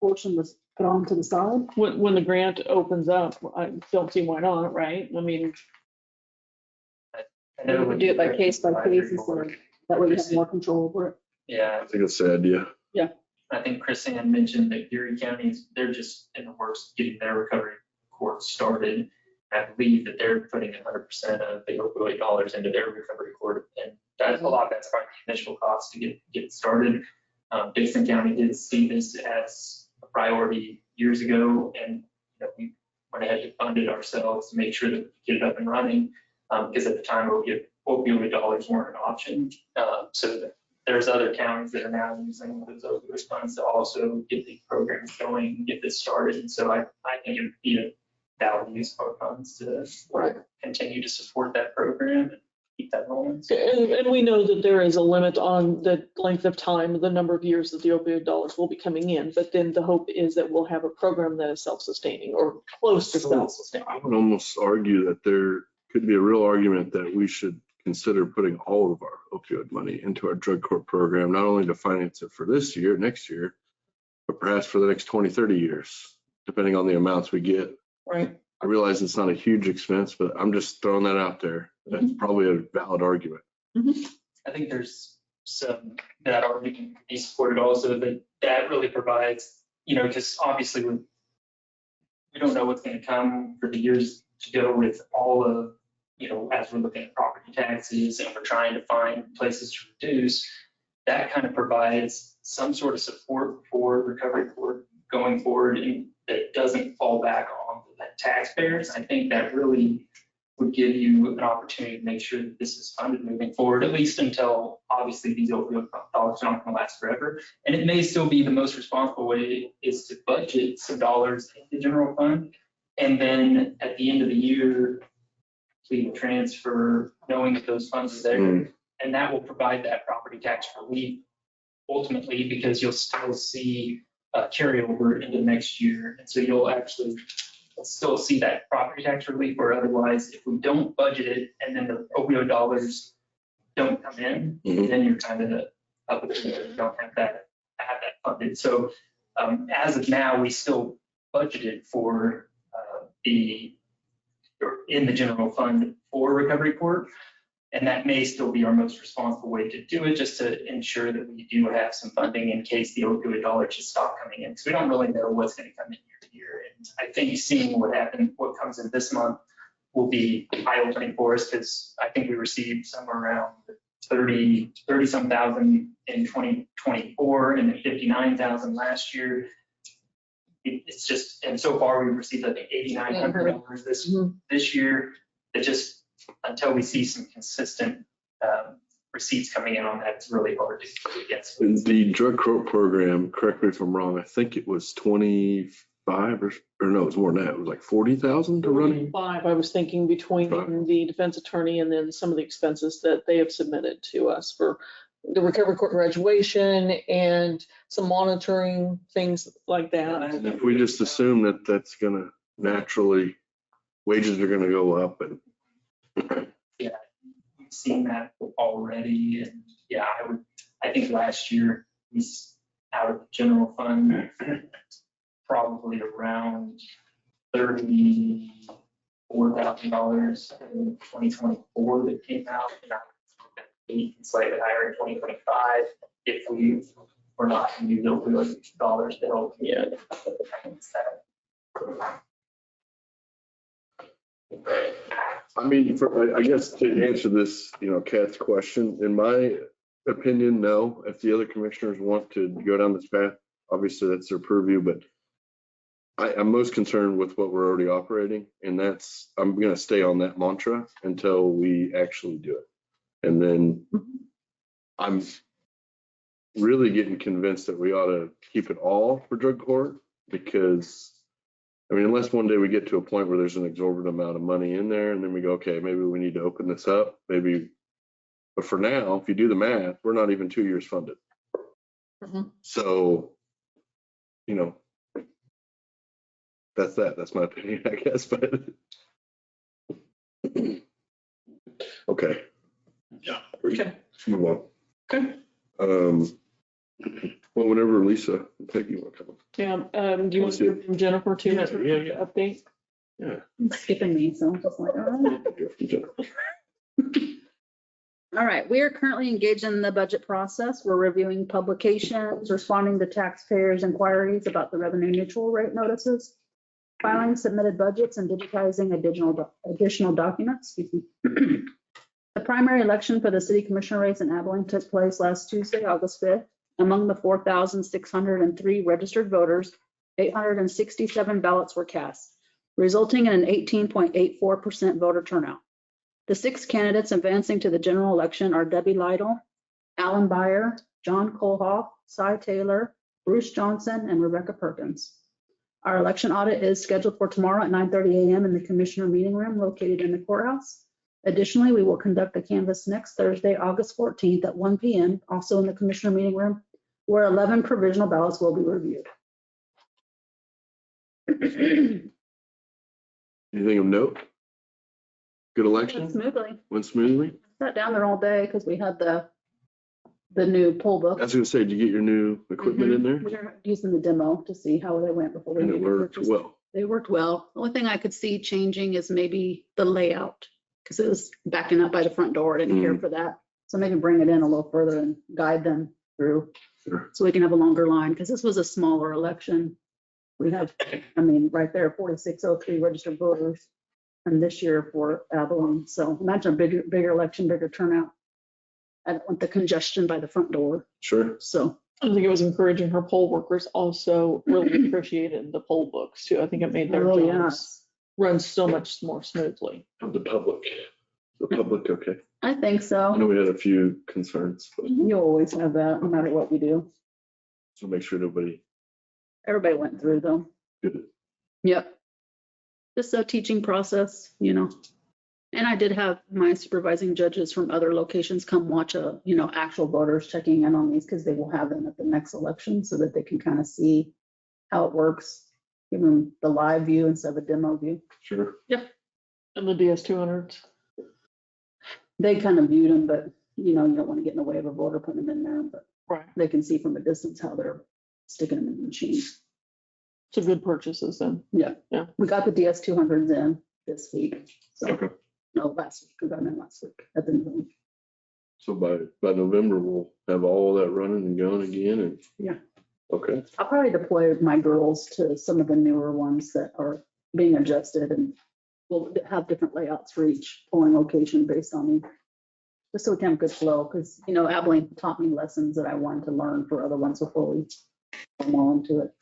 Speaker 6: portion that's put on to the side?
Speaker 1: When the grant opens up, I don't see why not, right? I mean,
Speaker 3: I know
Speaker 6: We could do it by case instead of, that way you have more control over it.
Speaker 3: Yeah,
Speaker 4: I think it's an idea.
Speaker 3: I think Chrisanne mentioned that Erie County's, they're just in the works of getting their recovery court started. I believe that they're putting 100% of the opioid dollars into their recovery court, and that's a lot. That's probably the initial cost to get it started. Dixon County did see this as a priority years ago, and we went ahead and funded ourselves to make sure that we could get it up and running, because at the time opioid dollars weren't an option. So there's other counties that are now using those opioid funds to also get the programs going, get this started. And so I think it would be a valid use of our funds to continue to support that program and keep that rolling.
Speaker 1: and we know that there is a limit on the length of time, the number of years that the opioid dollars will be coming in, but then the hope is that we'll have a program that is self-sustaining or close to self-sustaining.
Speaker 4: I would almost argue that there could be a real argument that we should consider putting all of our opioid money into our drug court program, not only to finance it for this year, next year, but perhaps for the next 20, 30 years, depending on the amounts we get.
Speaker 1: Right.
Speaker 4: I realize it's not a huge expense, but I'm just throwing that out there. That's probably a valid argument.
Speaker 3: I think there's that argument can be supported also, that really provides, because obviously we don't know what's going to come for the years to go with all of, as we're looking at property taxes and we're trying to find places to reduce, that kind of provides some sort of support for recovery court going forward, and that doesn't fall back on the taxpayers. I think that really would give you an opportunity to make sure that this is funded moving forward, at least until obviously these opioid dollars are not going to last forever. And it may still be the most responsible way is to budget some dollars in the general fund. And then at the end of the year, we transfer knowing that those funds are there. And that will provide that property tax relief ultimately, because you'll still see carryover into next year. And so you'll actually still see that property tax relief, or otherwise, if we don't budget it and then the opioid dollars don't come in, then you're kind of up with it. You don't have that funded. So as of now, we still budgeted for in the general fund for recovery court. And that may still be our most responsible way to do it, just to ensure that we do have some funding in case the opioid dollars just stop coming in. Because we don't really know what's going to come in year to year. And I think seeing what comes in this month will be eye-opening for us, because I think we received somewhere around 30-some thousand in 2024 and then 59,000 last year. It's just, and so far we've received, I think, $8,900 this year. It just, until we see some consistent receipts coming in on that, it's really hard to get.
Speaker 4: The drug court program, correct me if I'm wrong, I think it was 25 or no, it was more than that. It was like 40,000 to run.
Speaker 1: Five, I was thinking between
Speaker 4: Five.
Speaker 1: the defense attorney and then some of the expenses that they have submitted to us for the recovery court graduation and some monitoring, things like that.
Speaker 4: And if we just assume that that's gonna naturally, wages are gonna go up and
Speaker 3: We've seen that already, and yeah, I think last year, out of the general fund, probably around $34,000 in 2024 that came out, and slightly higher in 2025. If we were not to use those dollars to help.
Speaker 1: Yeah.
Speaker 4: I mean, I guess to answer this, Kat's question, in my opinion, no. If the other commissioners want to go down this path, obviously that's their purview, but I'm most concerned with what we're already operating, and I'm gonna stay on that mantra until we actually do it. And then I'm really getting convinced that we ought to keep it all for drug court, because I mean, unless one day we get to a point where there's an exorbitant amount of money in there and then we go, okay, maybe we need to open this up, maybe. But for now, if you do the math, we're not even 2 years funded.
Speaker 1: Mhm.
Speaker 4: So, that's my opinion, I guess, but. Okay. Yeah.
Speaker 1: Okay.
Speaker 4: Let's move on.
Speaker 1: Okay.
Speaker 4: Well, whenever Lisa and Peggy want to come.
Speaker 1: Yeah, do you want to hear from Jennifer too?
Speaker 4: Yeah.
Speaker 1: Update?
Speaker 4: Yeah.
Speaker 6: Skipping me, so I'm just like, all right. All right, we are currently engaged in the budget process. We're reviewing publications, responding to taxpayers' inquiries about the revenue neutral rate notices, filing submitted budgets, and digitizing additional documents. Excuse me. The primary election for the city commissioner race in Abilene took place last Tuesday, August 5th. Among the 4,603 registered voters, 867 ballots were cast, resulting in an 18.84% voter turnout. The 6 candidates advancing to the general election are Debbie Lytle, Alan Beyer, John Kohlhoff, Cy Taylor, Bruce Johnson, and Rebecca Perkins. Our election audit is scheduled for tomorrow at 9:30 a.m. in the commissioner meeting room located in the courthouse. Additionally, we will conduct a canvass next Thursday, August 14th at 1 p.m., also in the commissioner meeting room, where 11 provisional ballots will be reviewed.
Speaker 4: Anything of note? Good election?
Speaker 6: Smoothly.
Speaker 4: Went smoothly?
Speaker 6: Sat down there all day because we had the new poll book.
Speaker 4: I was gonna say, did you get your new equipment in there?
Speaker 6: We're using the demo to see how they went before we
Speaker 4: And it
Speaker 6: made
Speaker 4: worked
Speaker 6: purchase.
Speaker 4: well.
Speaker 6: They worked well. The only thing I could see changing is maybe the layout, because it was backing up by the front door. I didn't care for that. So maybe bring it in a little further and guide them through.
Speaker 4: Sure.
Speaker 6: So we can have a longer line, because this was a smaller election. We have, right there, 4,603 registered voters. And this year for Abilene. So imagine a bigger election, bigger turnout. I don't want the congestion by the front door.
Speaker 4: Sure.
Speaker 6: So
Speaker 1: I think it was encouraging. Her poll workers also really appreciated the poll books too. I think it made their jobs run so much more smoothly.
Speaker 4: Of the public. The public, okay.
Speaker 6: I think
Speaker 4: I
Speaker 6: so.
Speaker 4: know we had a few concerns, but
Speaker 6: You always have that, no matter what we do.
Speaker 4: so make sure nobody
Speaker 6: Everybody went through them.
Speaker 4: did it.
Speaker 6: Yep. Just a teaching process, And I did have my supervising judges from other locations come watch actual voters checking in on these, because they will have them at the next election so that they can kind of see how it works. Give them the live view instead of a demo view.
Speaker 4: Sure.
Speaker 1: And the DS200s.
Speaker 6: They kind of viewed them, but you don't want to get in the way of a voter putting them in there, but
Speaker 1: Right.
Speaker 6: they can see from a distance how they're sticking them in the machine.
Speaker 1: So good purchases then.
Speaker 6: We got the DS200s in this week. So,
Speaker 4: Okay.
Speaker 6: no, last week. We got them in last week at the new week.
Speaker 4: So by November, we'll have all of that running and going again and.
Speaker 6: Yeah.
Speaker 4: Okay.
Speaker 6: I'll probably deploy my girls to some of the newer ones that are being adjusted, and we'll have different layouts for each polling location based on them. Just so we can have good flow, because, Abilene taught me lessons that I wanted to learn for other ones before we go more into it.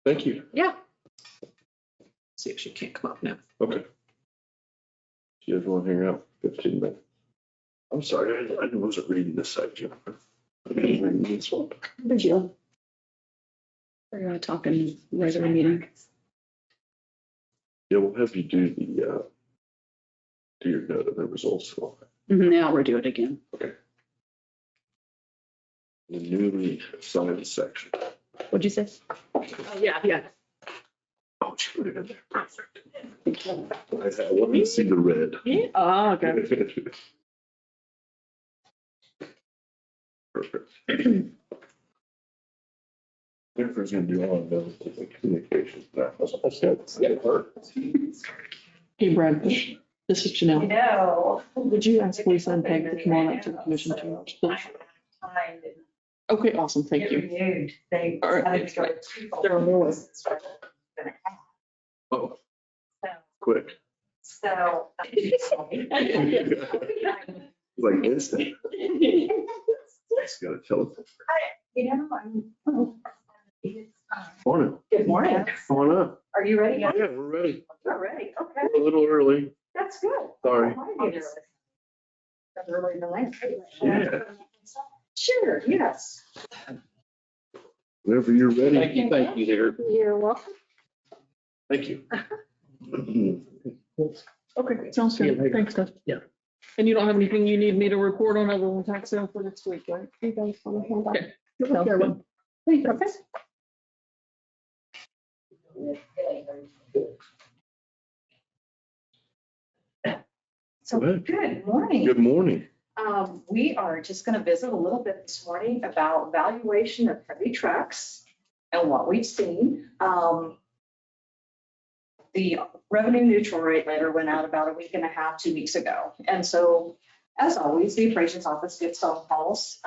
Speaker 4: Thank you.
Speaker 6: Yeah.
Speaker 1: See if she can't come up now.
Speaker 4: Okay. You guys want to hang out 15 minutes? I'm sorry, I wasn't reading this side, Jennifer.
Speaker 6: Did you? We're gonna talk in regular meeting.
Speaker 4: Yeah, we'll have you do do your note of the results.
Speaker 6: Yeah, I'll redo it again.
Speaker 4: The newly assigned section.
Speaker 6: What'd you say? Oh, yeah.
Speaker 4: Oh, she put it in there. Perfect. I want to see the red.
Speaker 1: Oh, okay.
Speaker 4: Perfect. Jennifer's gonna do all of those communications. That's good.
Speaker 1: Hey, Brad, this is Janelle.
Speaker 11: No.
Speaker 1: Would you ask Lisa and Peg to come on up to the commission too? please? Okay, awesome. Thank you.
Speaker 11: Renewed. They
Speaker 1: All right.
Speaker 11: had to go to
Speaker 1: They're on their way.
Speaker 4: Oh, quick.
Speaker 11: So.
Speaker 4: Like instant. Just gotta tell it.
Speaker 11: You know, I'm.
Speaker 4: Morning.
Speaker 11: Good morning.
Speaker 4: Come on up.
Speaker 11: Are you ready?
Speaker 4: Yeah, we're ready.
Speaker 11: You're ready. Okay,
Speaker 4: We're a little early.
Speaker 11: that's good.
Speaker 4: Sorry.
Speaker 11: That's early in the night.
Speaker 4: Yeah.
Speaker 11: Sure, yes.
Speaker 4: Whenever you're ready.
Speaker 5: Thank you, dear.
Speaker 6: You're welcome.
Speaker 5: Thank you.
Speaker 1: Okay, sounds good. Thanks, Doug.
Speaker 10: Yeah.
Speaker 1: And you don't have anything you need me to report on other than tax sale for next week, right?
Speaker 6: You guys want to hold on?
Speaker 1: Okay.
Speaker 6: Sounds good. Thank you.
Speaker 11: So,
Speaker 4: Go ahead.
Speaker 11: good morning.
Speaker 4: Good morning.
Speaker 11: We are just going to visit a little bit this morning about valuation of heavy trucks and what we've seen. The revenue neutral rate letter went out about a week and a half, 2 weeks ago. And so, as always, the appraisals office gets phone calls.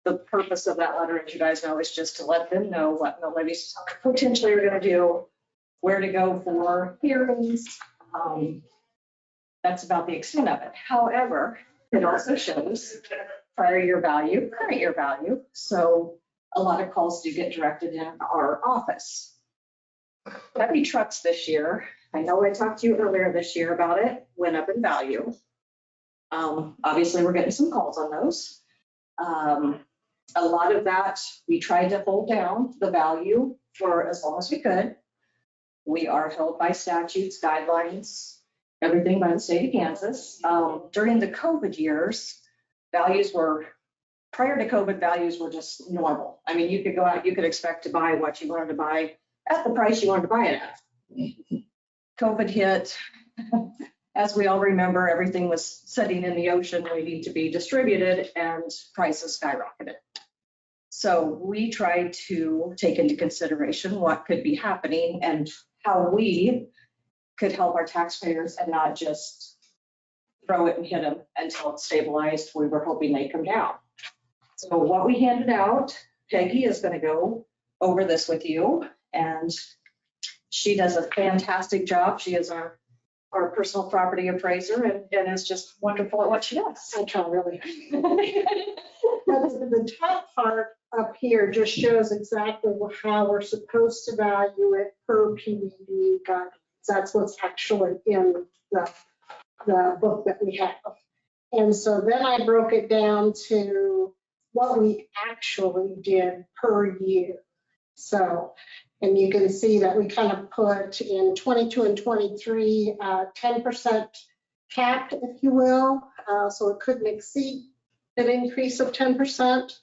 Speaker 11: The purpose of that letter, as you guys know, is just to let them know what the levies potentially are going to do, where to go for hearings. That's about the extent of it. However, it also shows prior year value, current year value. So a lot of calls do get directed in our office. Heavy trucks this year, I know I talked to you earlier this year about it, went up in value. Obviously, we're getting some calls on those. A lot of that, we tried to hold down the value for as long as we could. We are held by statutes, guidelines, everything by the state of Kansas. During the COVID years, prior to COVID, values were just normal. I mean, you could go out, you could expect to buy what you wanted to buy at the price you wanted to buy it at. COVID hit. As we all remember, everything was sitting in the ocean waiting to be distributed and prices skyrocketed. So we tried to take into consideration what could be happening and how we could help our taxpayers and not just throw it and hit them until it's stabilized. We were hoping they'd come down. So what we handed out, Peggy is going to go over this with you, and she does a fantastic job. She is our personal property appraiser and is just wonderful at what she does.
Speaker 12: I try really. The top part up here just shows exactly how we're supposed to value it per PDD guidelines. That's what's actually in the book that we have. And so then I broke it down to what we actually did per year. So, and you can see that we kind of put in 22 and 23, 10% capped, if you will. So it couldn't exceed an increase of 10%.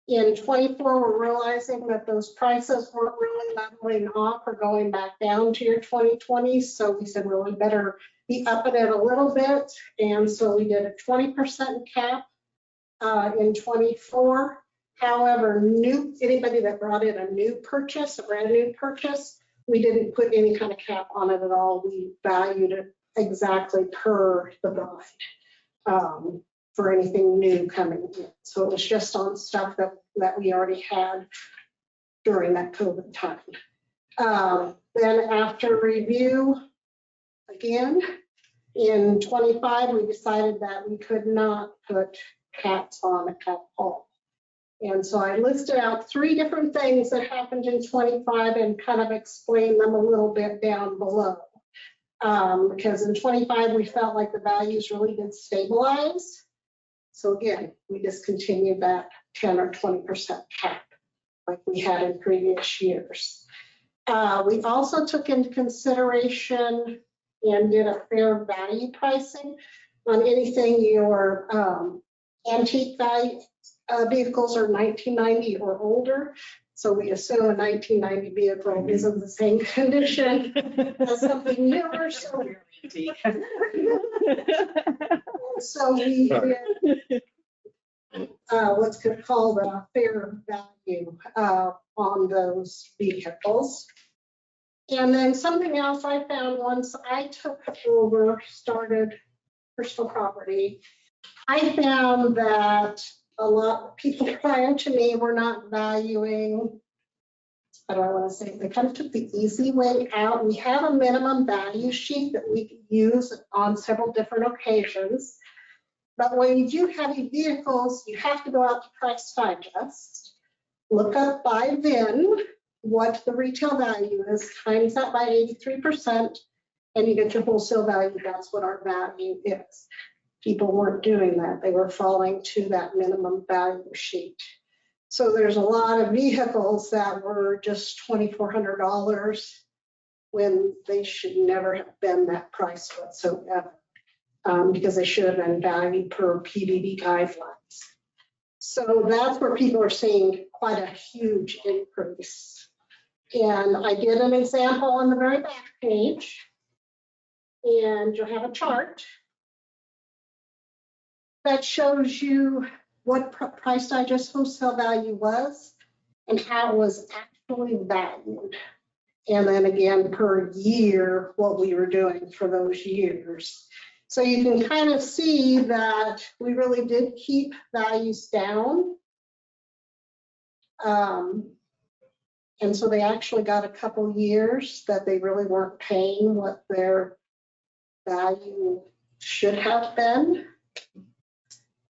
Speaker 12: In 24, we're realizing that those prices weren't really leveling off or going back down to your 2020. So we said, well, we better be upping it a little bit. And so we did a 20% cap in 24. However, anybody that brought in a new purchase, a brand new purchase, we didn't put any kind of cap on it at all. We valued it exactly per the guide. For anything new coming in. So it was just on stuff that we already had during that COVID time. Then after review, again, in 25, we decided that we could not put caps on it at all. And so I listed out 3 different things that happened in 25 and kind of explained them a little bit down below. Because in 25, we felt like the values really did stabilize. So again, we discontinued that 10 or 20% cap like we had in previous years. We also took into consideration and did a fair value pricing on anything your antique value vehicles are 1990 or older. So we assume a 1990 vehicle is in the same condition as something newer. So we did what's called a fair value on those vehicles. And then something else I found once I took over, started personal property, I found that a lot of people prior to me were not valuing, how do I want to say, they kind of took the easy way out. We have a minimum value sheet that we can use on several different occasions. But when you do heavy vehicles, you have to go out to Price Digest, look up by VIN what the retail value is, times that by 83%, and you get your wholesale value. That's what our value is. People weren't doing that. They were falling to that minimum value sheet. So there's a lot of vehicles that were just $2,400 when they should never have been that price whatsoever, because they should have been valued per PBB guidelines. So that's where people are seeing quite a huge increase. And I did an example on the very back page, and you'll have a chart that shows you what Price Digest wholesale value was and how it was actually valued. And then again, per year, what we were doing for those years. So you can kind of see that we really did keep values down. And so they actually got a couple years that they really weren't paying what their value should have been.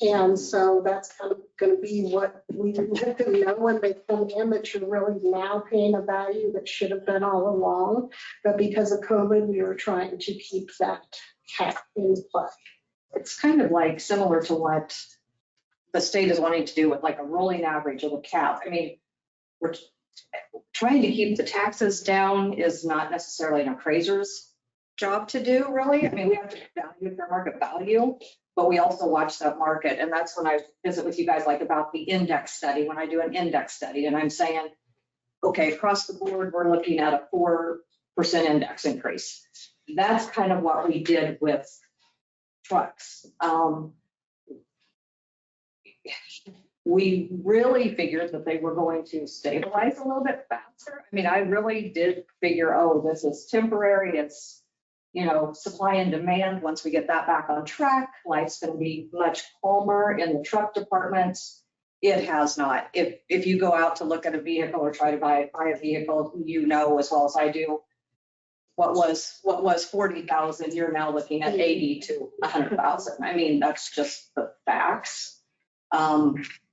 Speaker 12: And so that's kind of going to be what we let them know when they come in, that you're really now paying a value that should have been all along. But because of COVID, we were trying to keep that cap in play.
Speaker 11: It's kind of like similar to what the state is wanting to do with like a rolling average of a cap. I mean, we're trying to keep the taxes down is not necessarily an appraiser's job to do, really. I mean, we have to value fair market value, but we also watch that market. And that's when I visit with you guys, like about the index study, when I do an index study and I'm saying, okay, across the board, we're looking at a 4% index increase. That's kind of what we did with trucks. We really figured that they were going to stabilize a little bit faster. I mean, I really did figure, oh, this is temporary. It's, you know, supply and demand. Once we get that back on track, life's going to be much calmer in the truck department. It has not. If you go out to look at a vehicle or try to buy a vehicle, you know as well as I do, what was 40,000, you're now looking at 80 to 100,000. I mean, that's just the facts.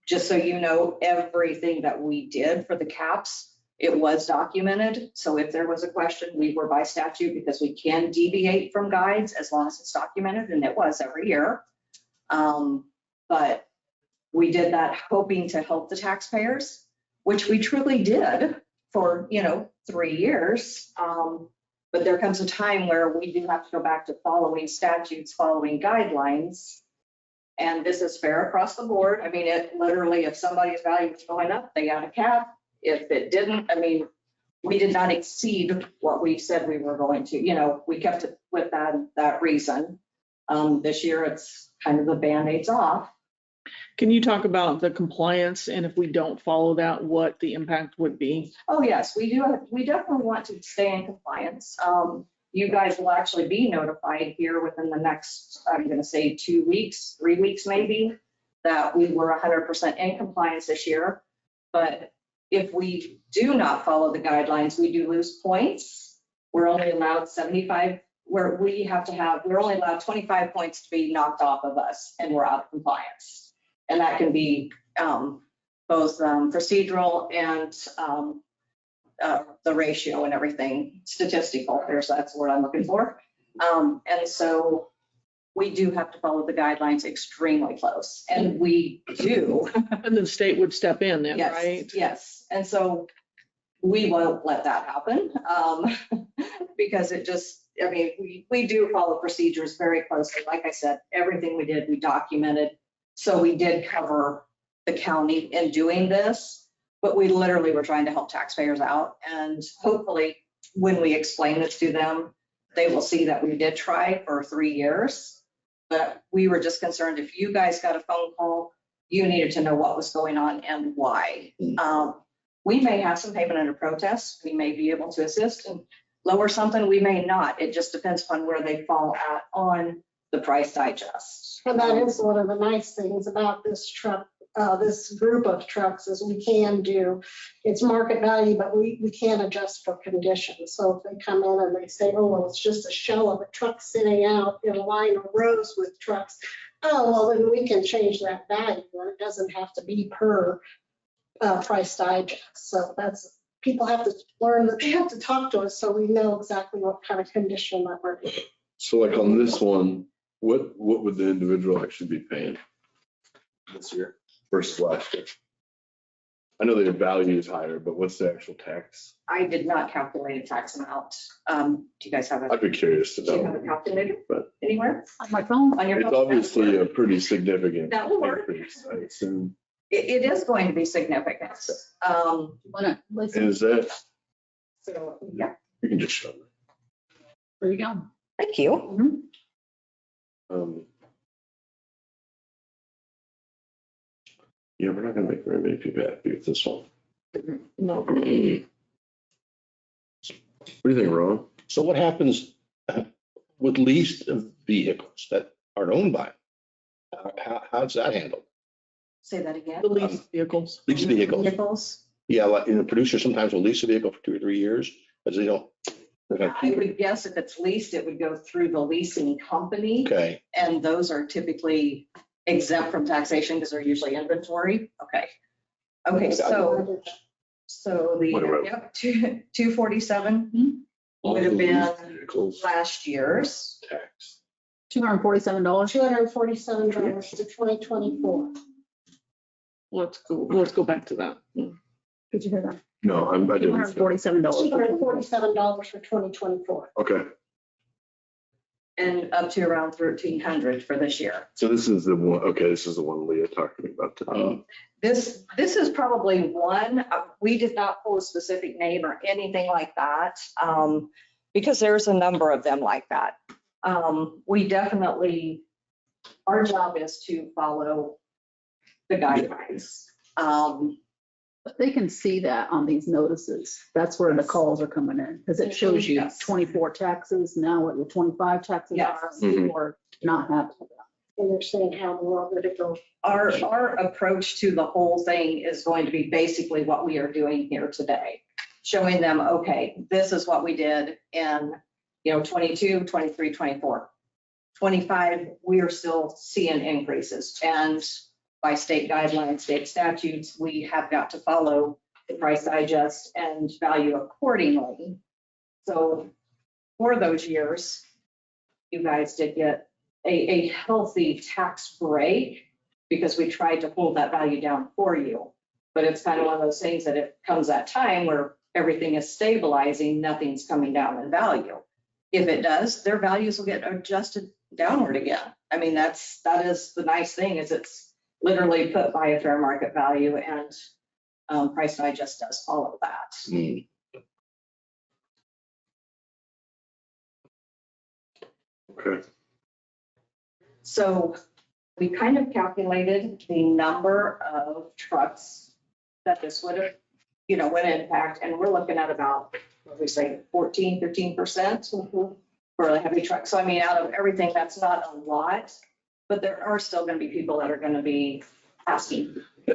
Speaker 11: Just so you know, everything that we did for the caps, it was documented. So if there was a question, we were by statute, because we can deviate from guides as long as it's documented, and it was every year. But we did that hoping to help the taxpayers, which we truly did for, 3 years. But there comes a time where we do have to go back to following statutes, following guidelines. And this is fair across the board. I mean, it literally, if somebody's value was going up, they got a cap. If it didn't, I mean, we did not exceed what we said we were going to. We kept it with that reason. This year, it's kind of the Band-Aids off.
Speaker 1: Can you talk about the compliance, and if we don't follow that, what the impact would be?
Speaker 11: Oh, yes, we do. We definitely want to stay in compliance. You guys will actually be notified here within the next, I'm going to say 2 weeks, 3 weeks maybe, that we were 100% in compliance this year. But if we do not follow the guidelines, we do lose points. We're only allowed 75, we're only allowed 25 points to be knocked off of us, and we're out of compliance. And that can be both procedural and the ratio and everything, statistical. That's what I'm looking for. And so we do have to follow the guidelines extremely close, and we do.
Speaker 1: And the state would step in then,
Speaker 11: Yes,
Speaker 1: right?
Speaker 11: yes. And so we won't let that happen, because it just, I mean, we do follow procedures very closely. Like I said, everything we did, we documented. So we did cover the county in doing this, but we literally were trying to help taxpayers out. And hopefully, when we explain this to them, they will see that we did try for 3 years. But we were just concerned if you guys got a phone call, you needed to know what was going on and why. We may have some payment under protest. We may be able to assist and lower something. We may not. It just depends upon where they fall at on the price digest.
Speaker 12: And that is one of the nice things about this truck, this group of trucks is we can do, it's market value, but we can adjust for conditions. So if they come in and they say, oh, well, it's just a shell of a truck sitting out in a line of rows with trucks. Oh, well, then we can change that value. And it doesn't have to be per price digest. So that's, people have to learn that they have to talk to us so we know exactly what kind of condition that we're in.
Speaker 4: So like on this one, what would the individual actually be paying this year versus last year? I know their value is higher, but what's the actual tax?
Speaker 11: I did not calculate a tax amount. Do you guys have a,
Speaker 4: I'd be curious to
Speaker 11: do you have
Speaker 4: know.
Speaker 11: a calculator
Speaker 4: But-
Speaker 11: anywhere?
Speaker 6: On my phone.
Speaker 11: On your
Speaker 4: It's
Speaker 11: phone?
Speaker 4: obviously a pretty significant
Speaker 11: That will work.
Speaker 4: increase, I assume.
Speaker 11: It is going to be significant.
Speaker 6: Listen,
Speaker 4: Is that,
Speaker 11: So, yeah,
Speaker 4: you can just show me.
Speaker 6: there you go.
Speaker 11: thank you.
Speaker 4: Yeah, we're not gonna make very many people happy with this one.
Speaker 1: No.
Speaker 4: What do you think, Ron?
Speaker 5: So what happens with leased vehicles that aren't owned by? How's that handled?
Speaker 11: Say that again.
Speaker 1: The leased vehicles.
Speaker 5: Leased vehicles.
Speaker 11: Vehicles.
Speaker 5: Yeah, like, the producer sometimes will lease a vehicle for 2 or 3 years, because they don't. they're gonna
Speaker 11: I
Speaker 5: keep it.
Speaker 11: would guess if it's leased, it would go through the leasing company.
Speaker 5: Okay,
Speaker 11: And those are typically exempt from taxation because they're usually inventory. Okay. Okay, so the,
Speaker 4: What about-
Speaker 11: yep, 247 would have been
Speaker 4: Vehicles,
Speaker 11: last year's.
Speaker 4: tax.
Speaker 6: $247.
Speaker 12: $247 to 2024.
Speaker 1: Let's go back to that.
Speaker 6: Did you hear that?
Speaker 4: No, I didn't.
Speaker 6: $247.
Speaker 12: $247 for 2024.
Speaker 4: Okay,
Speaker 11: And up to around 1,300 for this year.
Speaker 4: so this is the one, okay, this is the one Leah talked to me about today.
Speaker 11: This is probably one, we did not pull a specific name or anything like that, because there's a number of them like that. We definitely, our job is to follow the guidelines.
Speaker 6: But they can see that on these notices. That's where the calls are coming in, because it shows you
Speaker 11: Yes.
Speaker 6: 24 taxes, now what your 25 taxes
Speaker 11: Yes.
Speaker 6: are.
Speaker 4: Mhm.
Speaker 6: People are not happy with that.
Speaker 12: And they're saying how long did it go?
Speaker 11: Our approach to the whole thing is going to be basically what we are doing here today. Showing them, okay, this is what we did in, 22, 23, 24. 25, we are still seeing increases. And by state guidelines, state statutes, we have got to follow the price digest and value accordingly. So for those years, you guys did get a healthy tax break because we tried to hold that value down for you. But it's kind of one of those things that it comes that time where everything is stabilizing, nothing's coming down in value. If it does, their values will get adjusted downward again. I mean, that is the nice thing is it's literally put by a fair market value and price digest does all of that.
Speaker 4: Okay,
Speaker 11: So we kind of calculated the number of trucks that this would have, would impact, and we're looking at about, what we say, 14-15% for a heavy truck. So I mean, out of everything, that's not a lot, but there are still going to be people that are going to be asking.
Speaker 4: how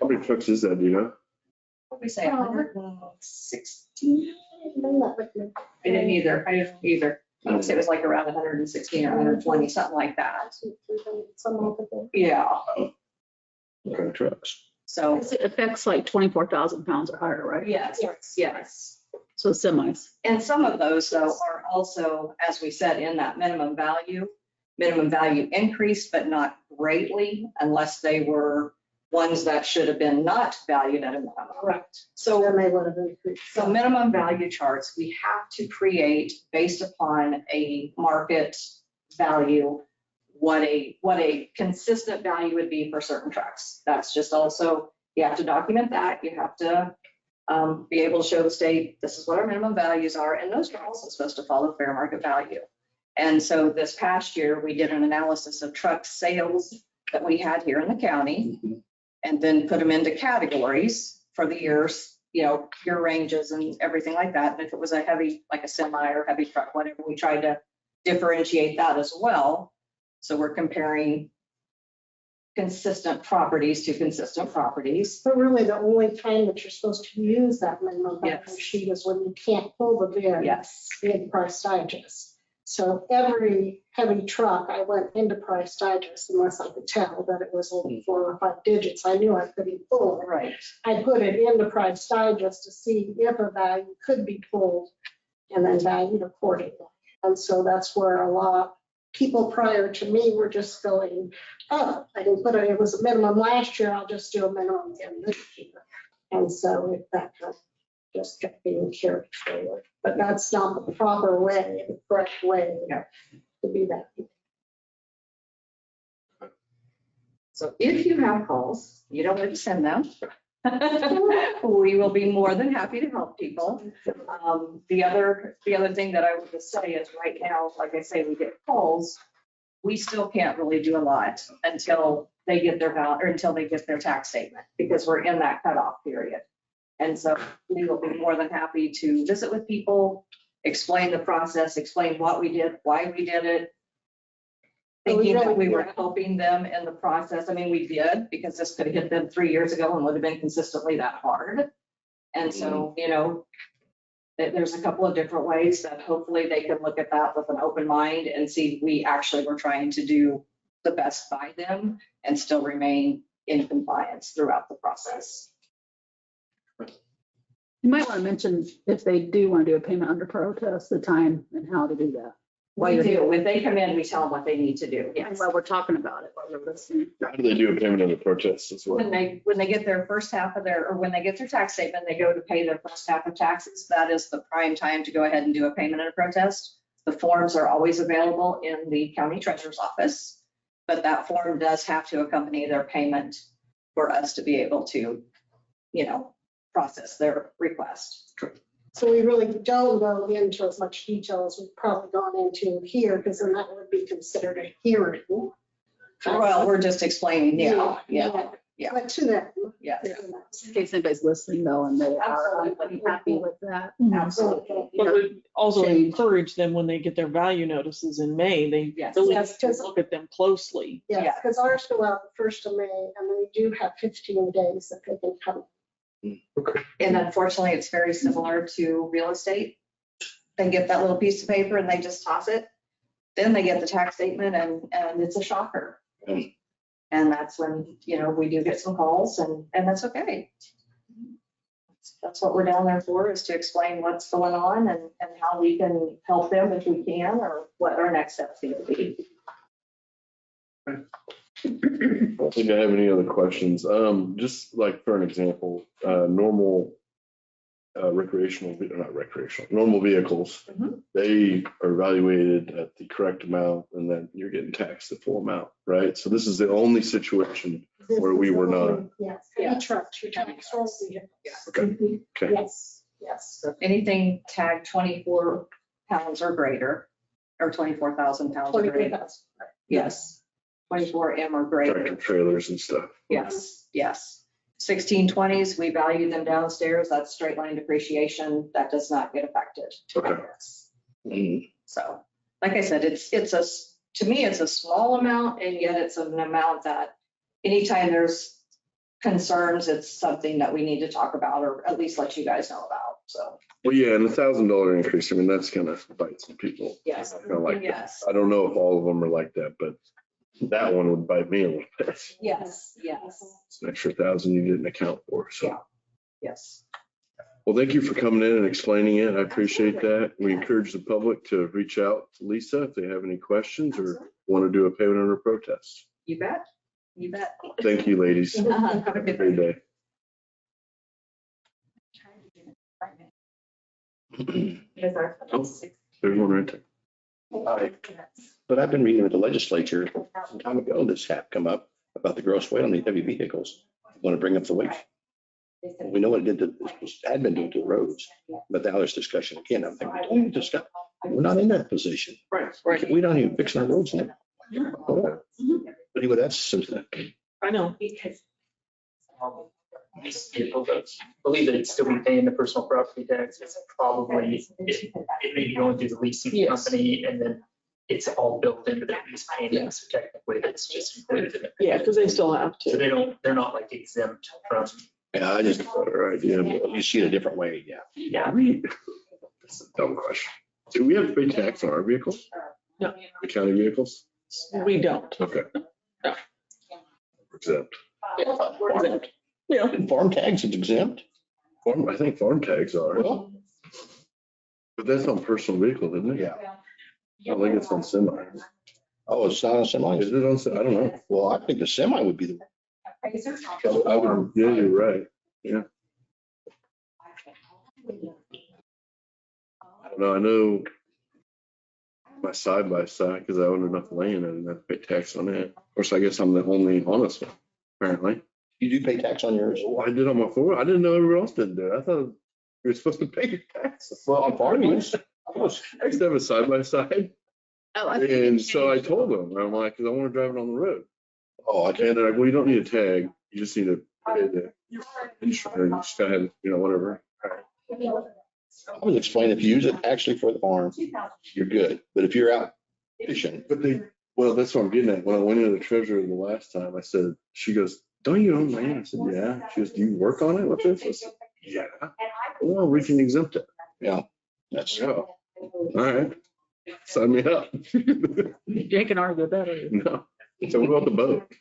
Speaker 4: many trucks is that, do you know?
Speaker 11: What we say, 116?
Speaker 12: I
Speaker 11: I didn't either. I would say it was like around 116 or 120, something like that.
Speaker 12: Some over there.
Speaker 11: Yeah,
Speaker 5: what kind of trucks?
Speaker 11: so.
Speaker 6: It affects like 24,000 pounds or higher, right?
Speaker 11: Yes, yes.
Speaker 6: So semis.
Speaker 11: And some of those though are also, as we said, in that minimum value increased, but not greatly unless they were ones that should have been not valued at a minimum.
Speaker 12: Correct.
Speaker 11: So
Speaker 12: Then they would have increased.
Speaker 11: So minimum value charts, we have to create based upon a market value, what a consistent value would be for certain trucks. That's just also, you have to document that. You have to be able to show the state, this is what our minimum values are. And those are also supposed to follow fair market value. And so this past year, we did an analysis of truck sales that we had here in the county and then put them into categories for the years, year ranges and everything like that. And if it was a heavy, like a semi or heavy truck, whatever, we tried to differentiate that as well. So we're comparing consistent properties to consistent properties.
Speaker 12: But really, the only time that you're supposed to use that minimum value
Speaker 11: Yes.
Speaker 12: sheet is when you can't pull the bid.
Speaker 11: Yes.
Speaker 12: In Price Digest. So every heavy truck, I went into Price Digest unless I could tell that it was only 4 or 5 digits. I knew I couldn't pull it.
Speaker 11: Right.
Speaker 12: I put it into Price Digest to see if a value could be pulled and then valued accordingly. And so that's where a lot, people prior to me were just going, oh, I didn't put it, it was a minimum last year, I'll just do a minimum again this year. And so that kind of just kept being carried forward. But that's not the proper way, the correct way to be that.
Speaker 11: So if you have calls, you don't want to send them. We will be more than happy to help people. The other thing that I would just say is right now, like I say, we get calls. We still can't really do a lot until they get their or until they get their tax statement because we're in that cutoff period. And so we will be more than happy to visit with people, explain the process, explain what we did, why we did it. Thinking that we were helping them in the process. I mean, we did because this could have hit them 3 years ago and would have been consistently that hard. And so, there's a couple of different ways that hopefully they can look at that with an open mind and see we actually were trying to do the best by them and still remain in compliance throughout the process.
Speaker 6: You might want to mention if they do want to do a payment under protest, the time and how to do that. While
Speaker 11: We
Speaker 6: you're here.
Speaker 11: do. When they come in, we tell them what they need to do. Yes.
Speaker 6: While we're talking about it, while we're listening.
Speaker 4: How do they do a payment under protest as well?
Speaker 11: When they get their first half of or when they get their tax statement, they go to pay their first half of taxes. That is the prime time to go ahead and do a payment under protest. The forms are always available in the county treasurer's office, but that form does have to accompany their payment for us to be able to, process their request.
Speaker 12: So we really don't go into as much detail as we've probably gone into here, because then that would be considered a hearing.
Speaker 11: Well, we're just explaining, yeah.
Speaker 12: But to them.
Speaker 11: Yes.
Speaker 6: In case anybody's listening though, and they are
Speaker 11: Absolutely.
Speaker 6: happy with that.
Speaker 11: Absolutely.
Speaker 1: But we also
Speaker 6: Change.
Speaker 1: encourage them when they get their value notices in May, they
Speaker 11: Yes.
Speaker 1: really
Speaker 12: Yes,
Speaker 1: have to look at them closely.
Speaker 12: Yes,
Speaker 11: Yeah.
Speaker 12: because ours go out the 1st of May, and we do have 15 days that they can come.
Speaker 11: And unfortunately, it's very similar to real estate. They get that little piece of paper and they just toss it. Then they get the tax statement and it's a shocker.
Speaker 4: Mm.
Speaker 11: And that's when, we do get some calls and that's okay. That's what we're down there for, is to explain what's going on and how we can help them if we can, or what our next steps need to be.
Speaker 4: I don't think I have any other questions. Just like for an example, normal normal vehicles,
Speaker 11: Mhm.
Speaker 4: they are evaluated at the correct amount and then you're getting taxed the full amount, right? So this is the only situation where we were not.
Speaker 12: Yes,
Speaker 11: Yeah.
Speaker 12: any trucks, your trucks, all vehicles.
Speaker 4: Okay. Okay.
Speaker 12: Yes, yes.
Speaker 11: So anything tagged 24 pounds or greater, or 24,000 pounds or greater.
Speaker 12: 24,000.
Speaker 11: Yes. 24M or
Speaker 4: Tractor
Speaker 11: greater.
Speaker 4: trailers and stuff.
Speaker 11: Yes, yes. 1620s, we value them downstairs. That's straight line depreciation. That does not get affected.
Speaker 4: Okay.
Speaker 11: Yes.
Speaker 4: Mm.
Speaker 11: So, like I said, to me, it's a small amount, and yet it's an amount that anytime there's concerns, it's something that we need to talk about, or at least let you guys know about. So,
Speaker 4: Well, yeah, and $1,000 increase, I mean, that's gonna bite some people.
Speaker 11: yes,
Speaker 4: I feel like that.
Speaker 11: yes,
Speaker 4: I don't know if all of them are like that, but that one would bite me a little bit. It's
Speaker 11: yes, yes,
Speaker 4: an extra 1,000 you didn't account for, so.
Speaker 11: yes.
Speaker 4: Well, thank you for coming in and explaining it. I appreciate that. We encourage the public to reach out to Lisa if they have any questions or want to do a payment under protest.
Speaker 11: You bet. You bet.
Speaker 4: Thank you, ladies.
Speaker 11: Have a
Speaker 4: Have a
Speaker 11: good
Speaker 4: great day. There's one right there.
Speaker 5: But I've been reading with the legislature some time ago, this had come up about the gross weight on these heavy vehicles. Want to bring up the weight. We know what it did to, had been doing to the roads, but now there's discussion again. I'm thinking, we need to discuss- we're not in that position.
Speaker 1: Right.
Speaker 5: We don't even fix our roads now. But anyway, that's something.
Speaker 1: I know.
Speaker 3: These vehicles, I believe that it's still be paying the personal property tax. It's probably, it may be going through the leasing
Speaker 1: Yes.
Speaker 3: company and then it's all built into the lease payment. So technically that's just included in it.
Speaker 1: Yeah, because they still have
Speaker 3: So
Speaker 1: to.
Speaker 3: they're not like exempt from.
Speaker 5: Yeah, I just,
Speaker 4: Better idea.
Speaker 5: you see it a different way, yeah.
Speaker 3: Yeah.
Speaker 4: That's a dumb question. Do we have to pay tax on our vehicles?
Speaker 1: No.
Speaker 4: The county vehicles?
Speaker 1: We don't.
Speaker 4: Okay.
Speaker 1: No.
Speaker 4: Exempt.
Speaker 1: We're exempt. Yeah.
Speaker 5: And farm tags is exempt.
Speaker 4: I think farm tags are,
Speaker 5: Well,
Speaker 4: but that's on personal vehicles, isn't it?
Speaker 5: yeah.
Speaker 4: I think it's on semi.
Speaker 5: Oh, it's not a semi?
Speaker 4: Is it on, I don't know.
Speaker 5: Well, I think the semi would be the,
Speaker 4: I would, yeah, you're right. I don't know. I know my side by side, because I own enough land, I didn't have to pay tax on it. Of course, I guess I'm the only honest one, apparently.
Speaker 5: you do pay tax on yours?
Speaker 4: Well, I did on my Ford. I didn't know everyone else did that. I thought you were supposed to pay your taxes.
Speaker 5: Well, on farm use.
Speaker 4: I used to have a side by side.
Speaker 6: Oh, I think
Speaker 4: And so I told them, I'm like, because I want to drive it on the road.
Speaker 5: Oh, I
Speaker 4: And
Speaker 5: can't.
Speaker 4: they're like, well, you don't need a tag. You just need to pay the insurance. You just gotta have, whatever.
Speaker 5: I was explaining, if you use it actually for the farm, you're good. But if you're out fishing,
Speaker 4: But well, that's what I'm getting at. When I went into the treasurer the last time, I said, she goes, don't you own land? I said, yeah. She goes, do you work on it with this? I said, yeah. Well, we can exempt it.
Speaker 5: yeah, that's,
Speaker 4: Yeah. All right. Sign me up.
Speaker 6: Jake can argue better.
Speaker 4: No. So what about the boat?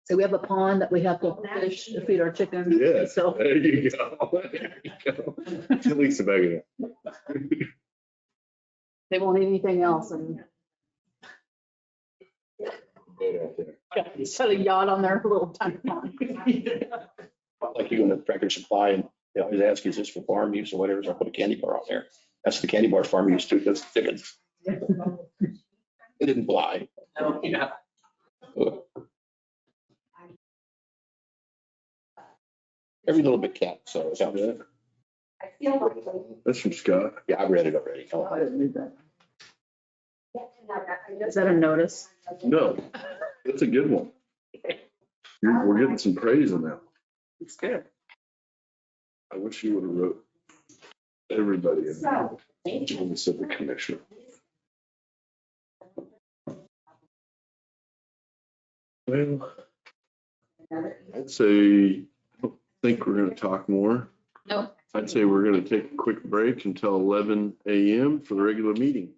Speaker 6: So we have a pond that we have to fish to feed our chickens.
Speaker 4: Yeah,
Speaker 6: So
Speaker 4: there you go. There you go. At least about it.
Speaker 6: they won't eat anything else and set a yacht on their little tiny pond.
Speaker 5: like you in the Tractor Supply, and they always ask, is this for farm use or whatever, so I put a candy bar on there. That's the candy bar farm use too, because chickens. It didn't fly.
Speaker 3: No, yeah.
Speaker 5: Every little bit counts, so it's out there.
Speaker 4: That's from Scott.
Speaker 5: Yeah, I read it already.
Speaker 6: Oh, I didn't read that. Is that a notice?
Speaker 4: No, that's a good one. We're getting some praise on that.
Speaker 6: It's good.
Speaker 4: I wish you would have wrote everybody in there. When we said the commissioner. Well, I'd say, I don't think we're gonna talk more.
Speaker 6: No.
Speaker 4: I'd say we're gonna take a quick break until 11 a.m. for the regular meeting.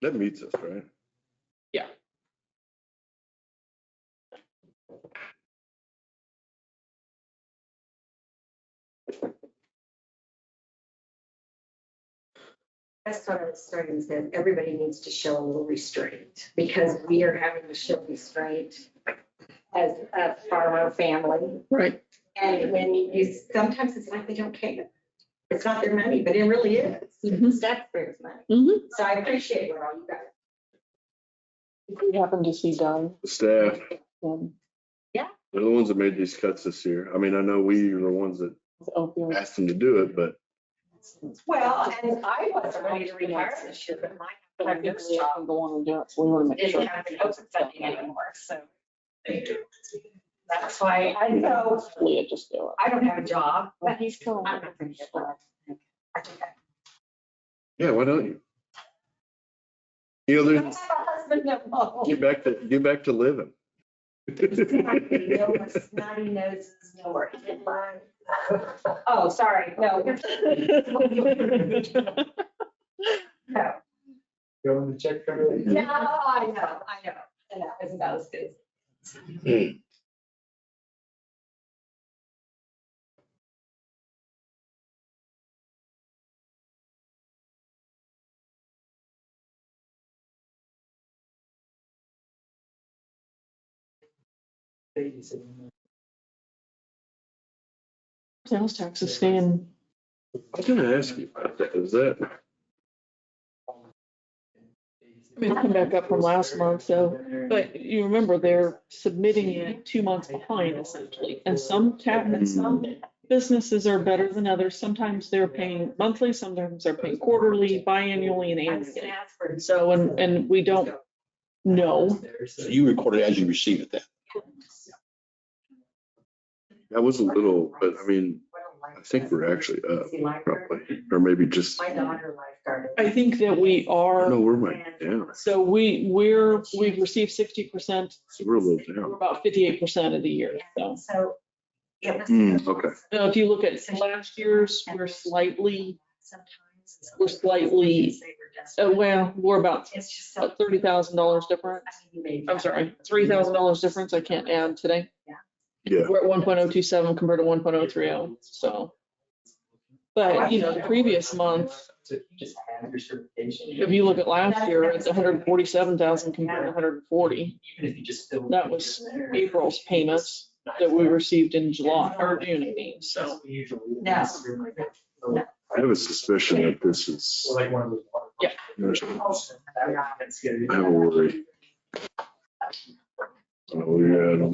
Speaker 4: That meets us, right?
Speaker 1: Yeah.
Speaker 11: That's what I was starting to say. Everybody needs to show a little restraint because we are having to show restraint as a farmer family.
Speaker 1: Right.
Speaker 11: And when you, sometimes it's like they don't care. It's not their money, but it really is.
Speaker 1: Mhm.
Speaker 11: It's taxpayers' money.
Speaker 1: Mhm.
Speaker 11: So I appreciate what all you guys.
Speaker 1: If you happen to see Doug,
Speaker 4: The staff,
Speaker 11: Yeah.
Speaker 4: they're the ones that made these cuts this year. I mean, I know we are the ones that
Speaker 1: opioid.
Speaker 4: asked them to do it, but
Speaker 11: Well, and I wasn't ready to retire this year, but my
Speaker 1: I think we have to go on and do it, so we want to make sure.
Speaker 11: didn't have the open funding anymore, so. That's why I know
Speaker 1: Leah just do it.
Speaker 11: I don't have a job, but
Speaker 1: He's cool.
Speaker 11: I'm not gonna get one. I think I-
Speaker 4: yeah, why don't you? You know,
Speaker 11: I
Speaker 4: there's,
Speaker 11: have a husband at home.
Speaker 4: get back to living.
Speaker 11: No snotty noses, nowhere. Oh, sorry, no. No.
Speaker 3: Go and check for it.
Speaker 11: No, I know. And that was about as good.
Speaker 1: Sales tax is staying,
Speaker 4: I was gonna ask you about that. Is that,
Speaker 1: I mean, it came back up from last month, so, but you remember they're submitting it 2 months behind essentially. And some businesses are better than others. Sometimes they're paying monthly, sometimes they're paying quarterly, biannually and
Speaker 11: I was gonna
Speaker 1: annually.
Speaker 11: ask for.
Speaker 1: So, and we don't know.
Speaker 5: So you record it as you receive it then.
Speaker 4: that was a little, but I mean, I think we're actually up probably, or maybe just,
Speaker 11: My daughter lifeguarded.
Speaker 1: I think that we
Speaker 4: no,
Speaker 1: are,
Speaker 4: we're right down.
Speaker 1: so we've received 60%.
Speaker 4: So we're a little
Speaker 1: We're
Speaker 4: down.
Speaker 1: about 58% of the year, so.
Speaker 11: So. It was.
Speaker 4: Okay.
Speaker 1: Now, if you look at last year's, we're slightly, we're about
Speaker 11: It's just so.
Speaker 1: $30,000 difference. I'm sorry, $3,000 difference I can't add today.
Speaker 4: Yeah.
Speaker 1: We're at 1.027 compared to 1.030, so. But, you know, the previous month,
Speaker 3: Just have your certification.
Speaker 1: if you look at last year, it's 147,000 compared to 140.
Speaker 3: Even if you just fill.
Speaker 1: That was April's payments that we received in July, or June, I mean, so.
Speaker 11: No.
Speaker 4: I have a suspicion that this is,
Speaker 3: Like one of those.
Speaker 1: Yeah.
Speaker 4: I have a worry. Oh, yeah.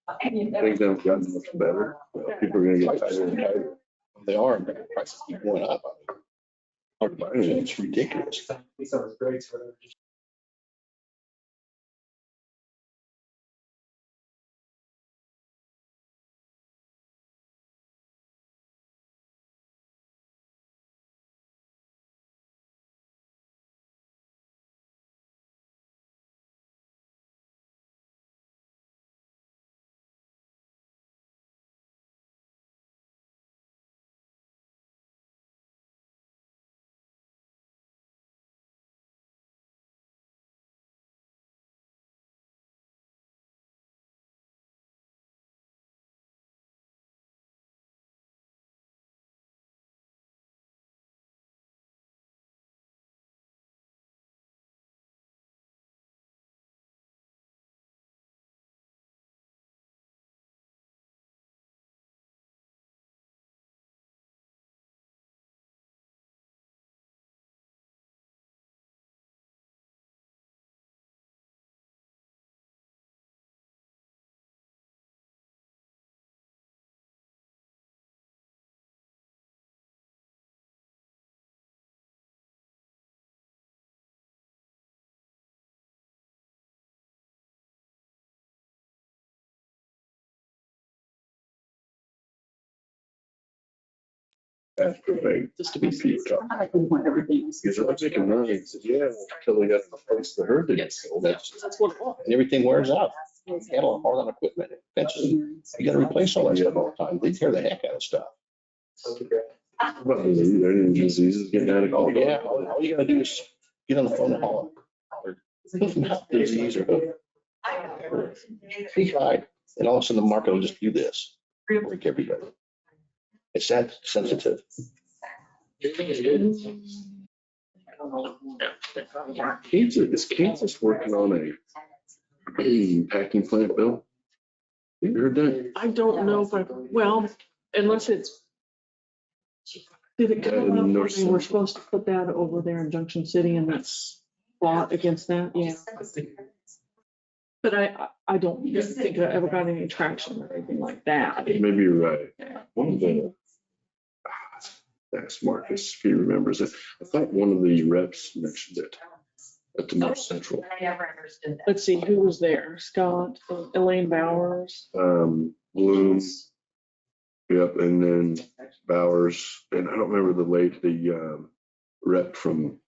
Speaker 4: I think they've gotten much better. People are gonna get tighter and tighter.
Speaker 5: They are, but prices keep going up. Hard to buy it. It's ridiculous.
Speaker 3: We saw this great sort of just.
Speaker 4: After they,
Speaker 1: Just to be
Speaker 4: feet up.
Speaker 6: I think when everything is.
Speaker 4: Because they're making money. He said, yeah, until they got to replace the herd. that gets sold.
Speaker 1: That's what it was.
Speaker 5: And everything wears out. Cattle, hard on equipment, fences. You gotta replace all that stuff all the time. They tear the heck out of stuff.
Speaker 4: What, any diseases getting out of
Speaker 5: Oh,
Speaker 4: control?
Speaker 5: yeah, all you gotta do is get on the phone and call. Disease or be high, and all of a sudden the market will just do this. Break everybody. It's that sensitive.
Speaker 4: Kansas working on a packing plant, Bill? You heard that?
Speaker 1: I don't know if well, unless it's. Did it come up where they were supposed to put that over there in Junction City and that's fought against that? Yeah. But I don't think I ever got any traction or anything like that.
Speaker 4: Maybe you're right. One of the, that's Marcus, if he remembers it. I thought one of the reps mentioned it at the North Central.
Speaker 11: I never understood that.
Speaker 1: Let's see, who was there? Scott, Elaine Bowers.
Speaker 4: Bloom. Yep, and then Bowers, and I don't remember the rep from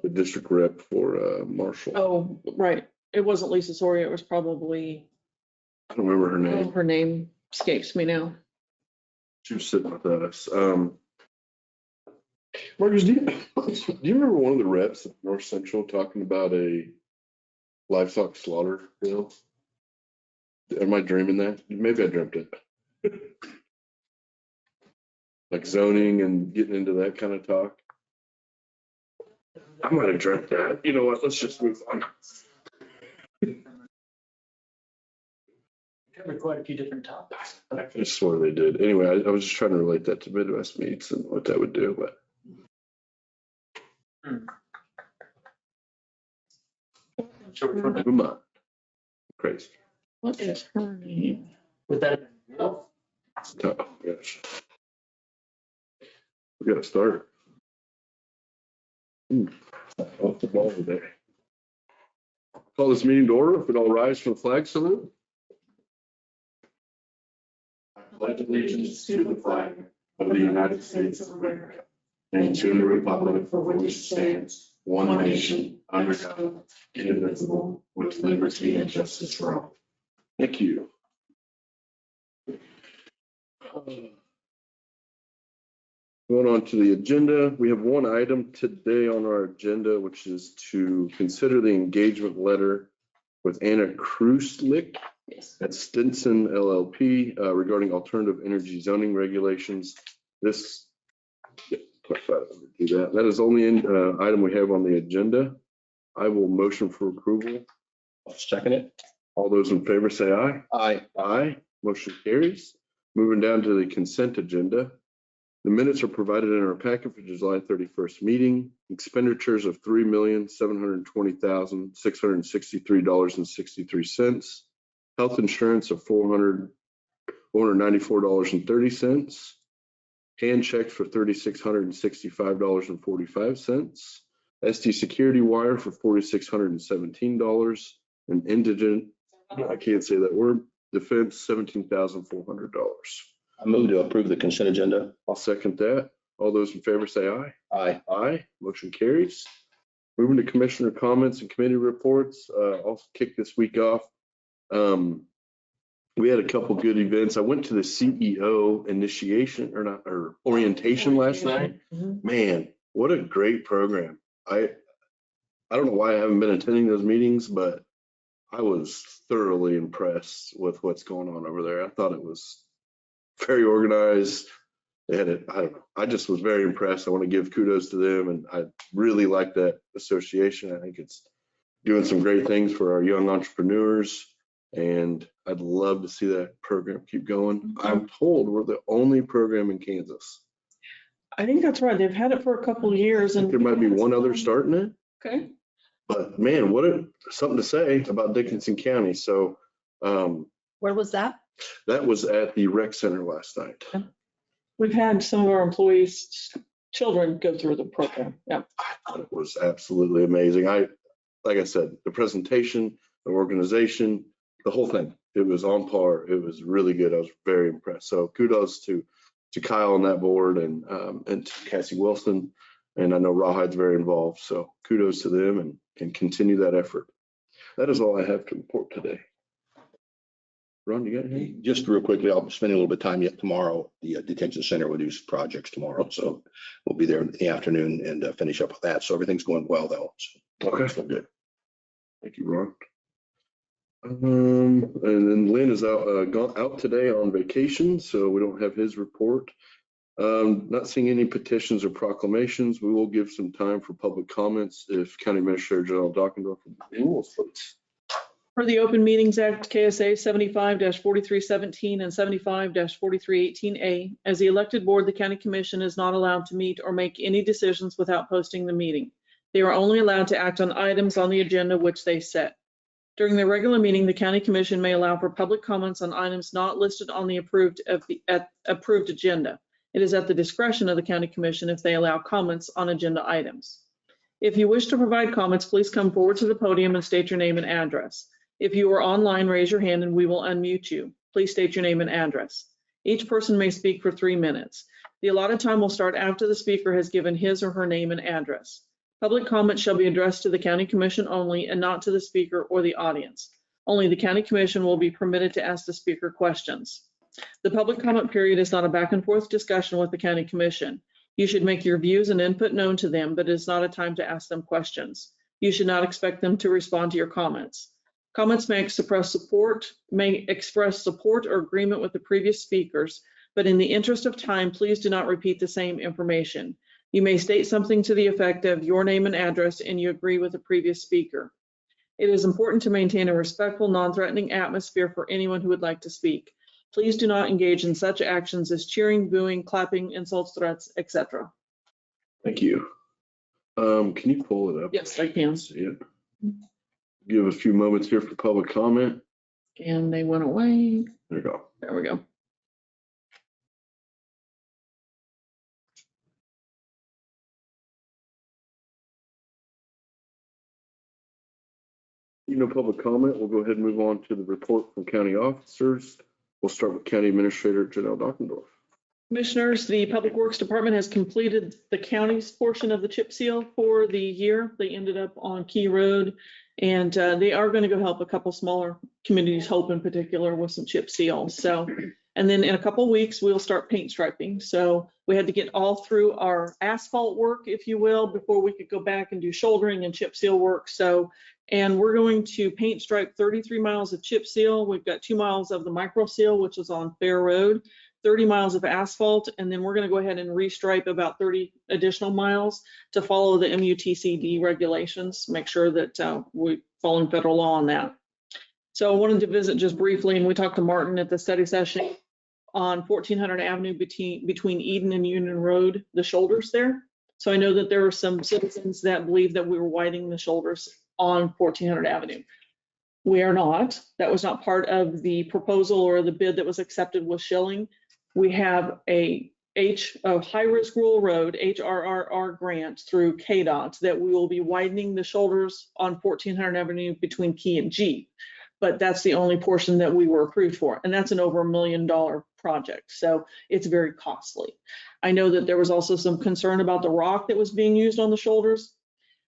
Speaker 4: the district rep for Marshall.
Speaker 1: Oh, right. It wasn't Lisa Soria. It was probably,
Speaker 4: I don't remember her name.
Speaker 1: her name escapes me now.
Speaker 4: She was sitting with us. Marcus, do you remember one of the reps at North Central talking about a livestock slaughter bill? Am I dreaming that? Maybe I dreamt it. Like zoning and getting into that kind of talk. I might have dreamt that. You know what? Let's just move on.
Speaker 10: Covered quite a few different topics.
Speaker 4: I could have swore they did. Anyway, I was just trying to relate that to Midwest meats and what that would do, but. Come on. Crazy.
Speaker 1: What is her name?
Speaker 10: With that,
Speaker 4: Oh, gosh. We gotta start. Off the ball today. Call this meeting to order. If it all rise for the flag salute. I pledge allegiance to the flag of the United States of America and to the republic for which it stands, one nation, under God, indivisible, with liberty and justice for all. Thank you. Going on to the agenda, we have one item today on our agenda, which is to consider the engagement letter with Anna Kruslik at Stinson LLP regarding alternative energy zoning regulations. This, that is only an item we have on the agenda. I will motion for approval.
Speaker 5: I'll second it.
Speaker 4: All those in favor say aye.
Speaker 5: Aye.
Speaker 4: Aye. Motion carries. Moving down to the consent agenda. The minutes are provided in our packet for July 31st meeting. Expenditures of $3,720,663.63. Health insurance of $494.30. Hand checks for $3,665.45. SD security wire for $4,617. And indigent, I can't say that word, defense, $17,400.
Speaker 5: I move to approve the consent agenda.
Speaker 4: I'll second that. All those in favor say aye.
Speaker 5: Aye.
Speaker 4: Aye. Motion carries. Moving to commissioner comments and committee reports. I'll kick this week off. We had a couple good events. I went to the CEO initiation or orientation last night. Man, what a great program. I don't know why I haven't been attending those meetings, but I was thoroughly impressed with what's going on over there. I thought it was very organized. They had it. I don't know. I just was very impressed. I want to give kudos to them, and I really like that association. I think it's doing some great things for our young entrepreneurs, and I'd love to see that program keep going. I'm told we're the only program in Kansas.
Speaker 1: I think that's right. They've had it for a couple of years and.
Speaker 4: There might be one other starting it,
Speaker 1: Okay.
Speaker 4: but man, what something to say about Dickinson County. So
Speaker 6: Where was that?
Speaker 4: that was at the rec center last night.
Speaker 1: We've had some of our employees' children go through the program. Yeah.
Speaker 4: I thought it was absolutely amazing. Like I said, the presentation, the organization, the whole thing, it was on par. It was really good. I was very impressed. So kudos to Kyle on that board and to Cassie Wilson. And I know Rawhide's very involved. So kudos to them and continue that effort. That is all I have to report today. Ron, you got anything?
Speaker 5: Just real quickly, I'll be spending a little bit of time yet tomorrow. The detention center will do some projects tomorrow, so we'll be there in the afternoon and finish up with that. So everything's going well though. So
Speaker 4: Okay.
Speaker 5: still good.
Speaker 4: Thank you, Ron. And then Lynn is gone out today on vacation, so we don't have his report. Not seeing any petitions or proclamations. We will give some time for public comments if County Administrator General Dockendorf will, please.
Speaker 1: Per the Open Meetings Act, KSA 75-4317 and 75-4318A, as the elected board, the county commission is not allowed to meet or make any decisions without posting the meeting. They are only allowed to act on items on the agenda which they set. During the regular meeting, the county commission may allow for public comments on items not listed on the approved agenda. It is at the discretion of the county commission if they allow comments on agenda items. If you wish to provide comments, please come forward to the podium and state your name and address. If you are online, raise your hand and we will unmute you. Please state your name and address. Each person may speak for 3 minutes. The allotted time will start after the speaker has given his or her name and address. Public comment shall be addressed to the county commission only and not to the speaker or the audience. Only the county commission will be permitted to ask the speaker questions. The public comment period is not a back and forth discussion with the county commission. You should make your views and input known to them, but it is not a time to ask them questions. You should not expect them to respond to your comments. Comments may express support or agreement with the previous speakers, but in the interest of time, please do not repeat the same information. You may state something to the effect of your name and address and you agree with the previous speaker. It is important to maintain a respectful, non-threatening atmosphere for anyone who would like to speak. Please do not engage in such actions as cheering, booing, clapping, insults, threats, etc.
Speaker 4: Thank you. Can you pull it up?
Speaker 1: Yes, I can.
Speaker 4: See it. Give a few moments here for public comment.
Speaker 1: And they went away.
Speaker 4: There you go.
Speaker 1: There we go.
Speaker 4: Public comment. We'll go ahead and move on to the report from county officers. We'll start with County Administrator Janelle Dockendorf.
Speaker 1: Commissioners, the Public Works Department has completed the county's portion of the chip seal for the year. They ended up on Key Road, and they are going to go help a couple smaller communities, Hope in particular, with some chip seal. So, and then in a couple of weeks, we'll start paint striping. So we had to get all through our asphalt work, if you will, before we could go back and do shouldering and chip seal work. So, and we're going to paint stripe 33 miles of chip seal. We've got 2 miles of the micro seal, which is on Fair Road, 30 miles of asphalt, and then we're going to go ahead and restripe about 30 additional miles to follow the MUTCD regulations, make sure that we're following federal law on that. So I wanted to visit just briefly, and we talked to Martin at the study session on 1400 Avenue between Eden and Union Road, the shoulders there. So I know that there were some citizens that believe that we were widening the shoulders on 1400 Avenue. We are not. That was not part of the proposal or the bid that was accepted with Schilling. We have a high-risk rural road, HRRR grant through KDOT that we will be widening the shoulders on 1400 Avenue between Key and G. But that's the only portion that we were approved for. And that's an over $1 million project. So it's very costly. I know that there was also some concern about the rock that was being used on the shoulders.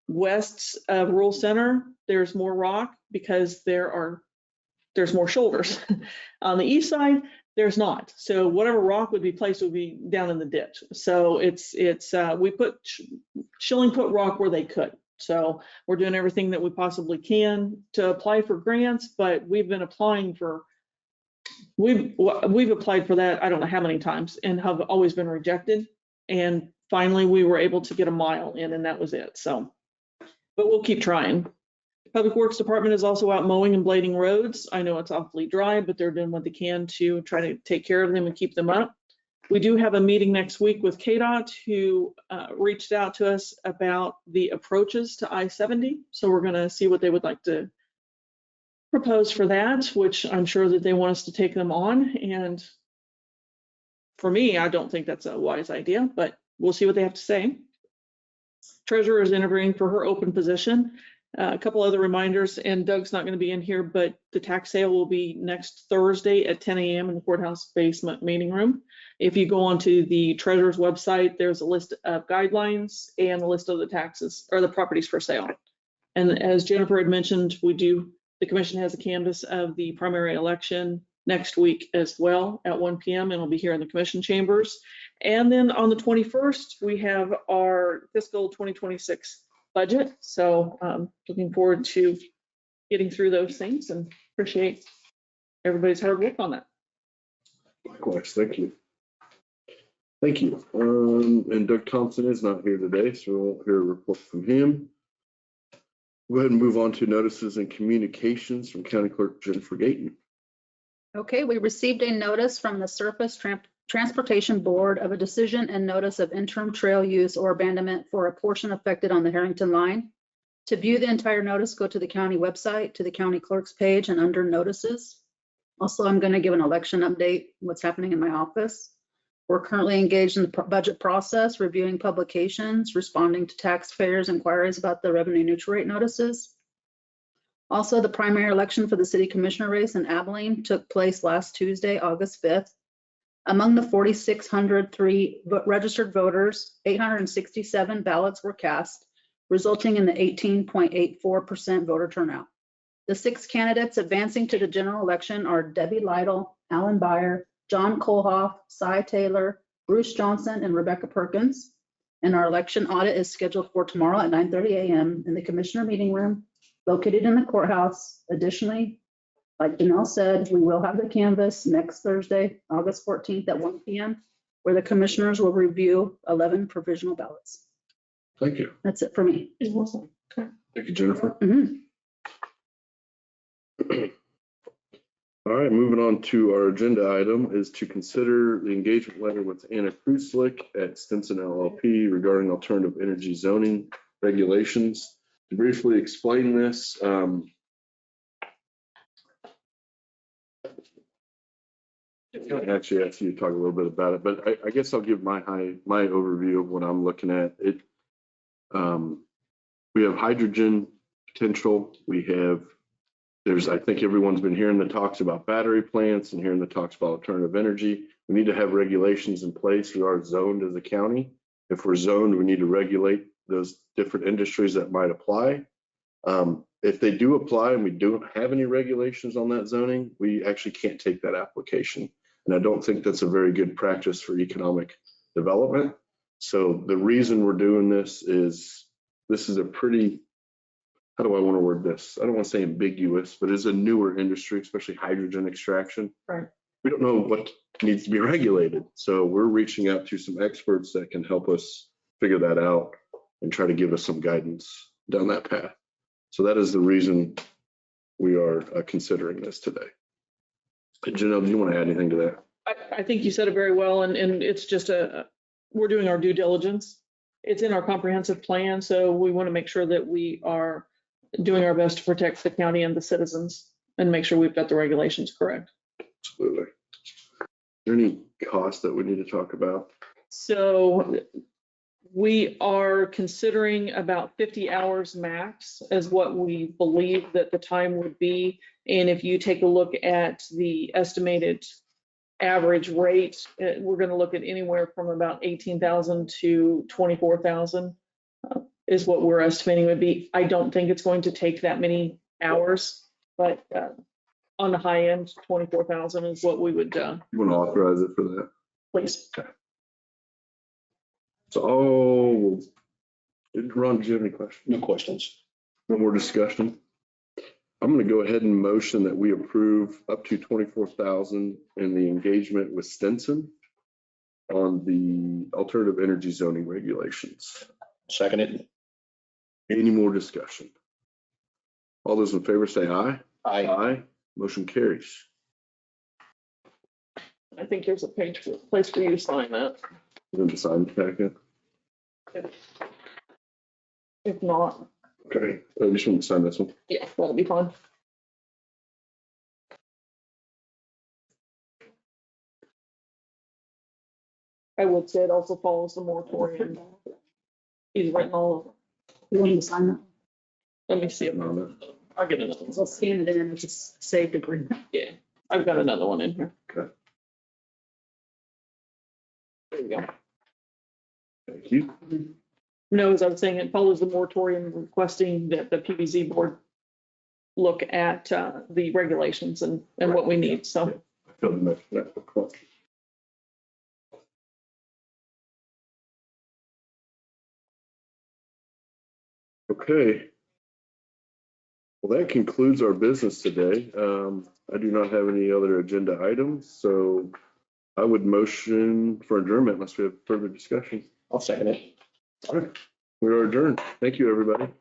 Speaker 1: West of Rural Center, there's more rock because there's more shoulders. On the east side, there's not. So whatever rock would be placed would be down in the ditch. So Schilling put rock where they could. So we're doing everything that we possibly can to apply for grants, but we've been applying for, we've applied for that, I don't know how many times, and have always been rejected. And finally, we were able to get a mile in, and that was it. So, but we'll keep trying. Public Works Department is also out mowing and blading roads. I know it's awfully dry, but they're doing what they can to try to take care of them and keep them up. We do have a meeting next week with KDOT, who reached out to us about the approaches to I-70. So we're going to see what they would like to propose for that, which I'm sure that they want us to take them on. And for me, I don't think that's a wise idea, but we'll see what they have to say. Treasurer is interviewing for her open position. A couple other reminders, and Doug's not going to be in here, but the tax sale will be next Thursday at 10 a.m. in the courthouse basement meeting room. If you go onto the treasurer's website, there's a list of guidelines and a list of the taxes or the properties for sale. And as Jennifer had mentioned, the commission has a canvas of the primary election next week as well at 1 PM, and it'll be here in the commission chambers. And then on the 21st, we have our fiscal 2026 budget. So looking forward to getting through those things and appreciate everybody's hard work on that.
Speaker 4: Likewise, thank you. Thank you. And Doug Thompson is not here today, so we'll hear a report from him. Go ahead and move on to notices and communications from County Clerk Jennifer Gayton.
Speaker 6: Okay, we received a notice from the Surface Transportation Board of a decision and notice of interim trail use or abandonment for a portion affected on the Harrington line. To view the entire notice, go to the county website, to the county clerk's page and under notices. Also, I'm going to give an election update, what's happening in my office. We're currently engaged in the budget process, reviewing publications, responding to taxpayers' inquiries about the revenue neutral rate notices. Also, the primary election for the city commissioner race in Abilene took place last Tuesday, August 5th. Among the 4,603 registered voters, 867 ballots were cast, resulting in the 18.84% voter turnout. The 6 candidates advancing to the general election are Debbie Lytle, Alan Byer, John Kohlhoff, Cy Taylor, Bruce Johnson, and Rebecca Perkins. And our election audit is scheduled for tomorrow at 9:30 a.m. in the commissioner meeting room located in the courthouse. Additionally, like Janelle said, we will have the canvass next Thursday, August 14th at 1 p.m., where the commissioners will review 11 provisional ballots.
Speaker 4: Thank you.
Speaker 6: That's it for me.
Speaker 4: Thank you, Jennifer.
Speaker 6: Mhm.
Speaker 4: All right, moving on to our agenda item is to consider the engagement letter with Anna Kruslick at Stinson LLP regarding alternative energy zoning regulations. To briefly explain this, actually ask you to talk a little bit about it, but I guess I'll give my overview of what I'm looking at. We have hydrogen potential. I think everyone's been hearing the talks about battery plants and hearing the talks about alternative energy. We need to have regulations in place. We are zoned as a county. If we're zoned, we need to regulate those different industries that might apply. If they do apply and we don't have any regulations on that zoning, we actually can't take that application. And I don't think that's a very good practice for economic development. So the reason we're doing this is a pretty, how do I want to word this? I don't want to say ambiguous, but it's a newer industry, especially hydrogen extraction.
Speaker 1: Right.
Speaker 4: We don't know what needs to be regulated. So we're reaching out to some experts that can help us figure that out and try to give us some guidance down that path. So that is the reason we are considering this today. Janelle, do you want to add anything to that?
Speaker 1: I think you said it very well, and it's just we're doing our due diligence. It's in our comprehensive plan, so we want to make sure that we are doing our best to protect the county and the citizens and make sure we've got the regulations correct.
Speaker 4: Absolutely. Is there any cost that we need to talk about?
Speaker 1: So we are considering about 50 hours max as what we believe that the time would be. And if you take a look at the estimated average rate, we're going to look at anywhere from about 18,000 to 24,000 is what we're estimating would be. I don't think it's going to take that many hours, but on the high end, 24,000 is what we would.
Speaker 4: You want to authorize it for that?
Speaker 1: Please.
Speaker 4: Okay. So, Ron, do you have any questions?
Speaker 5: No questions.
Speaker 4: No more discussion? I'm going to go ahead and motion that we approve up to 24,000 in the engagement with Stinson on the alternative energy zoning regulations.
Speaker 5: Second it.
Speaker 4: Any more discussion? All those in favor say aye.
Speaker 5: Aye.
Speaker 4: Aye. Motion carries.
Speaker 1: I think there's a place for you to sign that.
Speaker 4: Then the sign packet.
Speaker 1: If not,
Speaker 4: Okay, I just want to sign this one.
Speaker 1: yeah, that'll be fine. I would say it also follows the moratorium. He's written all of it.
Speaker 6: You want me to sign that?
Speaker 1: Let me see it. I'll get another one.
Speaker 6: I'll scan it in and just save agreement.
Speaker 1: Yeah, I've got another one in here.
Speaker 4: Okay.
Speaker 1: There we go.
Speaker 4: Thank you.
Speaker 1: No, as I was saying, it follows the moratorium requesting that the PBZ board look at the regulations and what we need. So
Speaker 4: Doesn't mention that before. Okay. Well, that concludes our business today. I do not have any other agenda items, so I would motion for adjournment unless we have further discussion.
Speaker 5: I'll second it.
Speaker 4: All right, we are adjourned. Thank you, everybody.